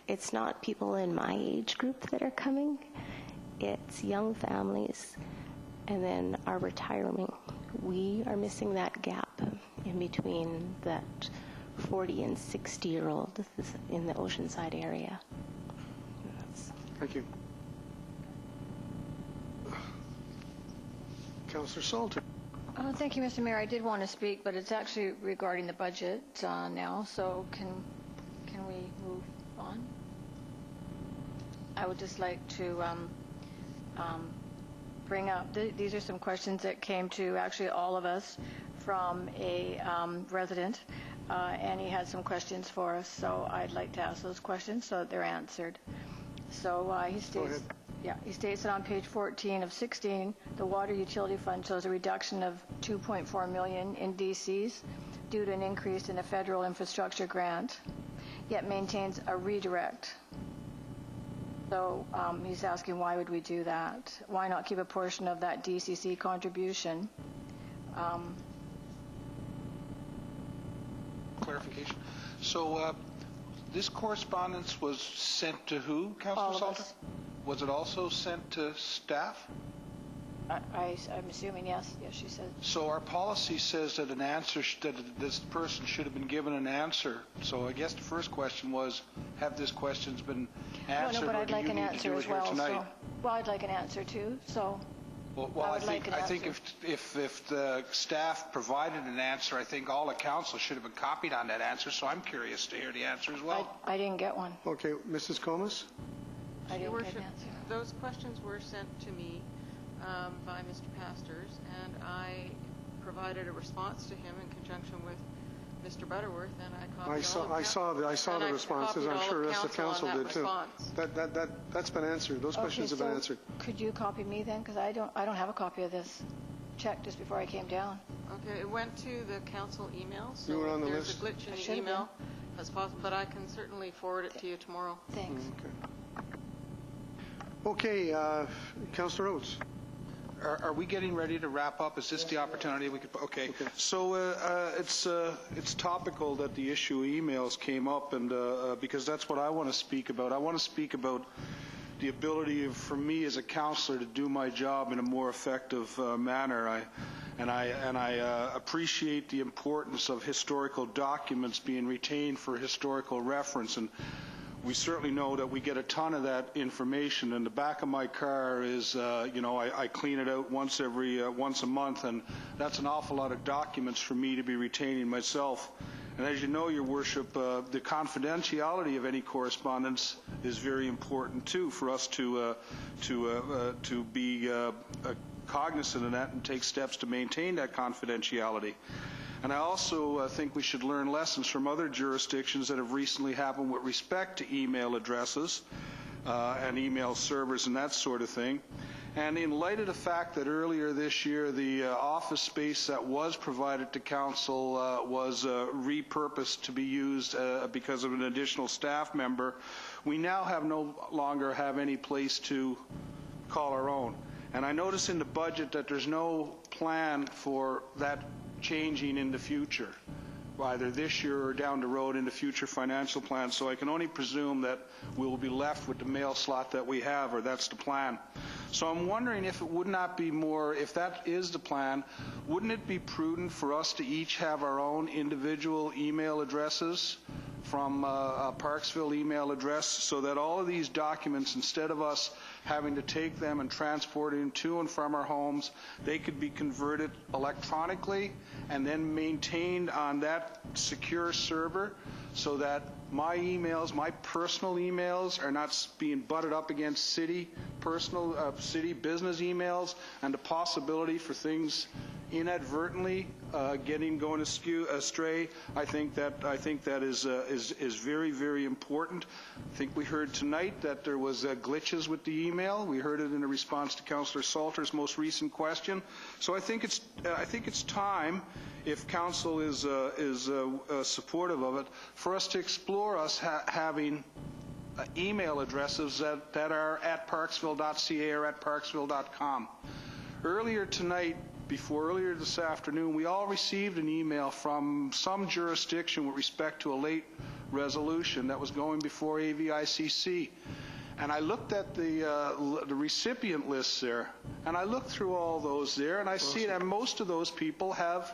it's not people in my age group that are coming, it's young families, and then our retirement. We are missing that gap in between that 40 and 60-year-old in the Oceanside area. Thank you. Councillor Salter. Thank you, Mr. Mayor. I did want to speak, but it's actually regarding the budget now, so can we move on? I would just like to bring up, these are some questions that came to actually all of us from a resident, and he had some questions for us, so I'd like to ask those questions so that they're answered. So he states, he states that on page 14 of 16, the water utility fund shows a reduction of $2.4 million in DCs due to an increase in a federal infrastructure grant, yet maintains a redirect. So he's asking, why would we do that? Why not keep a portion of that DCC contribution? Clarification. So this correspondence was sent to who, Councillor Salter? Was it also sent to staff? I'm assuming yes. Yes, she said. So our policy says that an answer, that this person should have been given an answer. So I guess the first question was, have this question's been answered? No, but I'd like an answer as well. So, well, I'd like an answer too. So. Well, I think if the staff provided an answer, I think all the council should have been copied on that answer. So I'm curious to hear the answer as well. I didn't get one. Okay, Mrs. Comas? I didn't Your get an Worship, answer. those questions were sent to me by Mr. Pastors, and I provided a response to him in conjunction with Mr. Butterworth, and I copied I saw the responses. I'm sure the rest of the council did too. That's been answered. Those questions have been answered. Could you copy me then? Because I don't have a copy of this. Checked just before I came down. Okay, it went to the council email, so you were on the there's list? a glitch in the email as possible, but I can certainly forward it to you tomorrow. Thanks. Okay, Councillor Oates. Are we getting ready to wrap up? Is this the opportunity we could? Okay. So it's topical that the issue of emails came up, and because that's what I want to speak about. I want to speak about the ability for me as a councillor to do my job in a more effective manner. I appreciate the importance of historical documents being retained for historical reference, and we certainly know that we get a ton of that information. And the back of my car is, I clean it out once a month, and that's an awful lot of documents for me to be retaining myself. And as you know, Your Worship, the confidentiality of any correspondence is very important too for us to be cognizant of that and take steps to maintain that confidentiality. And I also think we should learn lessons from other jurisdictions that have recently happened with respect to email addresses and email servers and that sort of thing. And in light of the fact that earlier this year the office space that was provided to council was repurposed to be used because of an additional staff member, we now no longer have any place to call our own. And I notice in the budget that there's no plan for that changing in the future, either this year or down the road in the future financial plan. So I can only presume that we will be left with the mail slot that we have, or that's the plan. So I'm wondering if it would not be more, if that is the plan, wouldn't it be prudent for us to each have our own individual email addresses from a Parksville email address, so that all of these documents, instead of us having to take them and transport them to and from our homes, they could be converted electronically and then maintained on that secure server, so that my emails, my personal emails, are not being butted up against city business emails, and the possibility for things inadvertently going astray. I think that is very, very important. I think we heard tonight that there was glitches with the email. We heard it in a response to Councillor Salter's most recent question. So I think it's time, if council is supportive of it, for us to explore having email addresses that are at parksville.ca or at parksville.com. Earlier this afternoon, we all received an email from some jurisdiction with respect to a late resolution that was going before AVICC. And I looked at the recipient lists there, And I look through all those there, and I see that most of those people have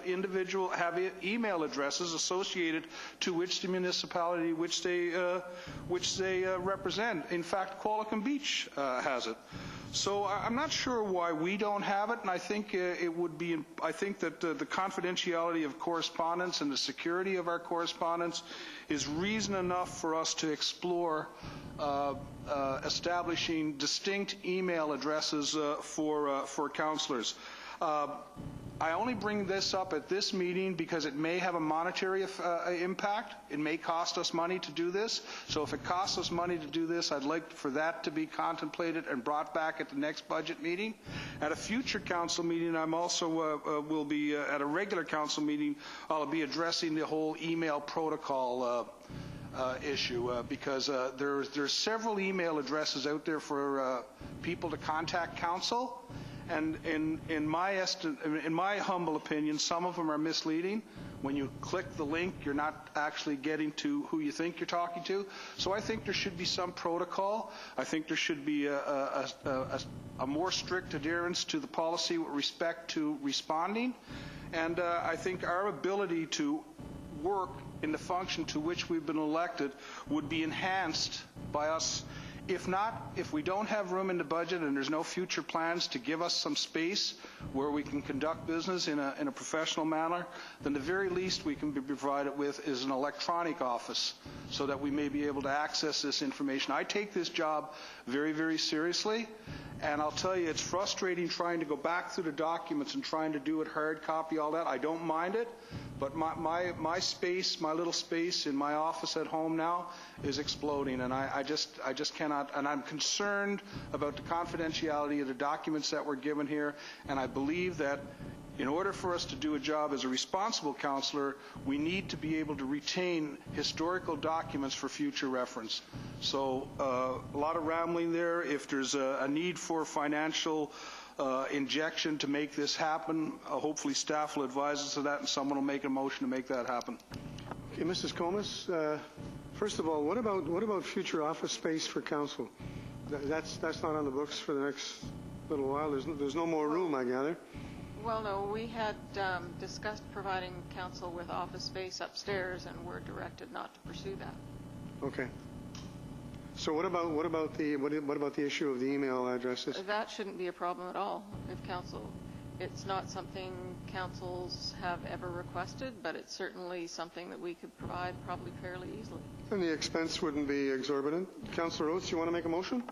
email addresses associated to which the municipality which they represent. In fact, Qualicum Beach has it. So I'm not sure why we don't have it, and I think I think that the confidentiality of correspondence and the security of our correspondence is reason enough for us to explore establishing distinct email addresses for councillors. I only bring this up at this meeting because it may have a monetary impact. It may cost us money to do this. So if it costs us money to do this, I'd like for that to be contemplated and brought back at the next budget meeting. At a future council meeting, I'm also will be at a regular council meeting. I'll be addressing the whole email protocol issue because there's several email addresses out there for people to contact council. And in my humble opinion, some of them are misleading. When you click the link, you're not actually getting to who you think you're talking to. So I think there should be some protocol. I think there should be a more strict adherence to the policy with respect to responding. And I think our ability to work in the function to which we've been elected would be enhanced by us. If we don't have room in the budget and there's no future plans to give us some space where we can conduct business in a professional manner, then the very least we can be provided with is an electronic office so that we may be able to access this information. I take this job very, very seriously, and I'll tell you, it's frustrating trying to go back through the documents and trying to do it hard copy, all that. I don't mind it, but my space, my little space in my office at home now is exploding, and I just cannot, and I'm concerned about the confidentiality of the documents that were given here, and I believe that in order for us to do a job as a responsible councillor, we need to be able to retain historical documents for future reference. So a lot of rambling there. If there's a need for financial injection to make this happen, hopefully staff will advise us of that, and someone will make a motion to make that happen. Okay, Mrs. Comas, first of all, what about future office space for council? That's not on the books for the next little while. There's no more room, I gather. Well, no, we had discussed providing council with office space upstairs, and were directed not to pursue that. Okay. So what about the issue of the email addresses? That shouldn't be a problem at all. If council, it's not something councils have ever requested, but it's certainly something that we could provide probably fairly easily. And the expense wouldn't be exorbitant. Councillor Oates, you want to make a motion?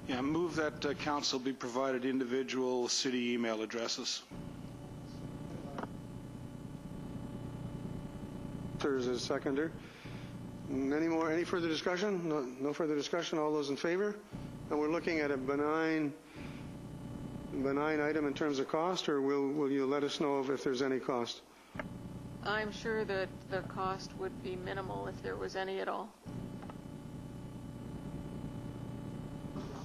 Yeah, move that council be provided individual city email addresses. There's a seconder. Any further discussion? No further discussion. All those in favor? And we're looking at a benign item in terms of cost, or will you let us know if there's any cost? I'm sure that the cost would be minimal if there was any at all.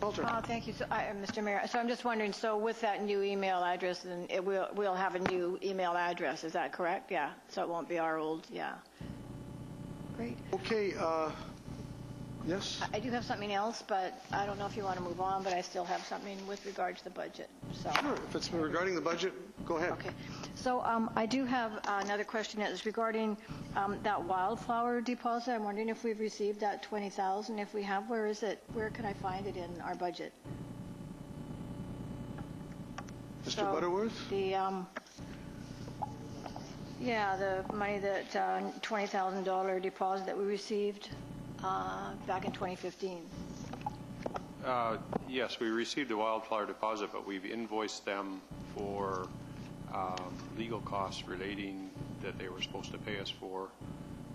Thank you, Mr. Mayor. So I'm just wondering, so with that new email address, then we'll have a new email address, is that correct? Yeah, so it won't be our old, yeah. Great. Okay, yes? I do have something else, but I don't know if you want to move on, but I still have something with regard to the budget. So. Sure, if it's regarding the budget, go ahead. Okay. So I do have another question that is regarding that wildflower deposit. I'm wondering if we've received that $20,000. If we have, where is it? Where can I find it in our budget? Mr. Butterworth? The money that $20,000 deposit that we received back in 2015. Yes, we received a wildflower deposit, but we've invoiced them for legal costs relating that they were supposed to pay us for.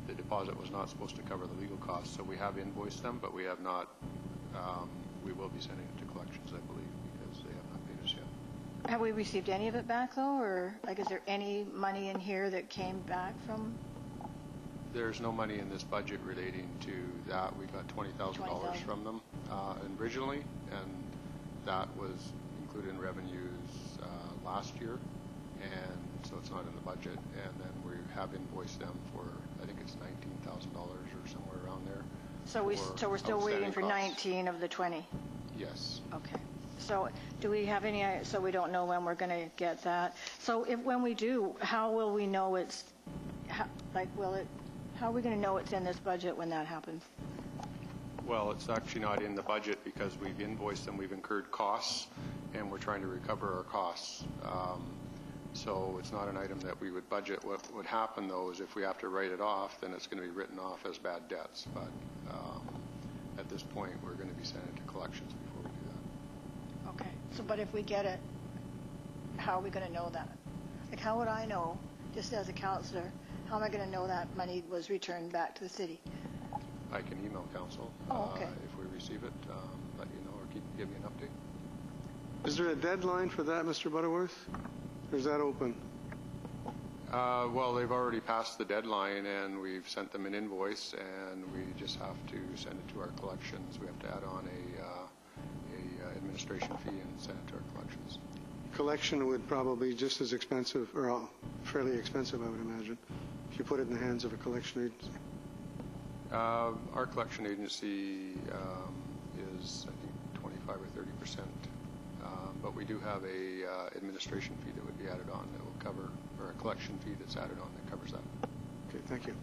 The deposit was not supposed to cover the legal costs, so we have invoiced them, but we have not. We will be sending it to collections, I believe, because they have not paid us yet. Have we received any of it back, though, or is there any money in here that came back from? There's no money in this budget relating to that. We got $20,000 from them originally, and that was included in revenues last year, and so it's not in the budget. And then we have invoiced them for, I think it's $19,000 or somewhere around there. So we're still waiting for 19 of the 20? Yes. Okay. So do we have any, so we don't know when we're going to get that? So when we do, how will we know it's, how are we going to know it's in this budget when that happens? Well, it's actually not in the budget because we've invoiced them, we've incurred costs, and we're trying to recover our costs. So it's not an item that we would budget. What would happen, though, is if we have to write it off, then it's going to be written off as bad debts. But at this point, we're going to be sending it to collections before we do that. Okay. So, but if we get it, how are we going to know that? Like, how would I know, just as a counselor, how am I going to know that money was returned back to the city? I can email council if we receive it, let you know, or give you an update. Is there a deadline for that, Mr. Butterworth? Or is that open? Well, they've already passed the deadline, and we've sent them an invoice, and we just have to send it to our collections. We have to add on a administration fee and send it to our collections. Collection would probably be just as expensive, or fairly expensive, I would imagine, if you put it in the hands of a collection agency. Our collection agency is, I think, 25 or 30%, but we do have a administration fee that would be added on that will cover, or a collection fee that's added on that covers that. Okay, thank you.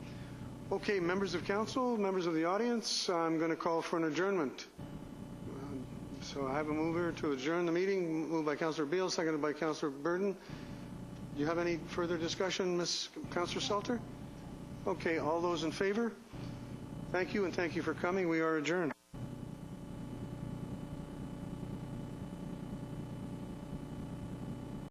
Okay, members of council, members of the audience, I'm going to call for an adjournment. So I have a mover to adjourn the meeting, moved by Councillor Beal, seconded by Councillor Burton. Do you have any further discussion, Ms. Councillor Salter? Okay, all those in favor? Thank you, and thank you for coming. We are adjourned.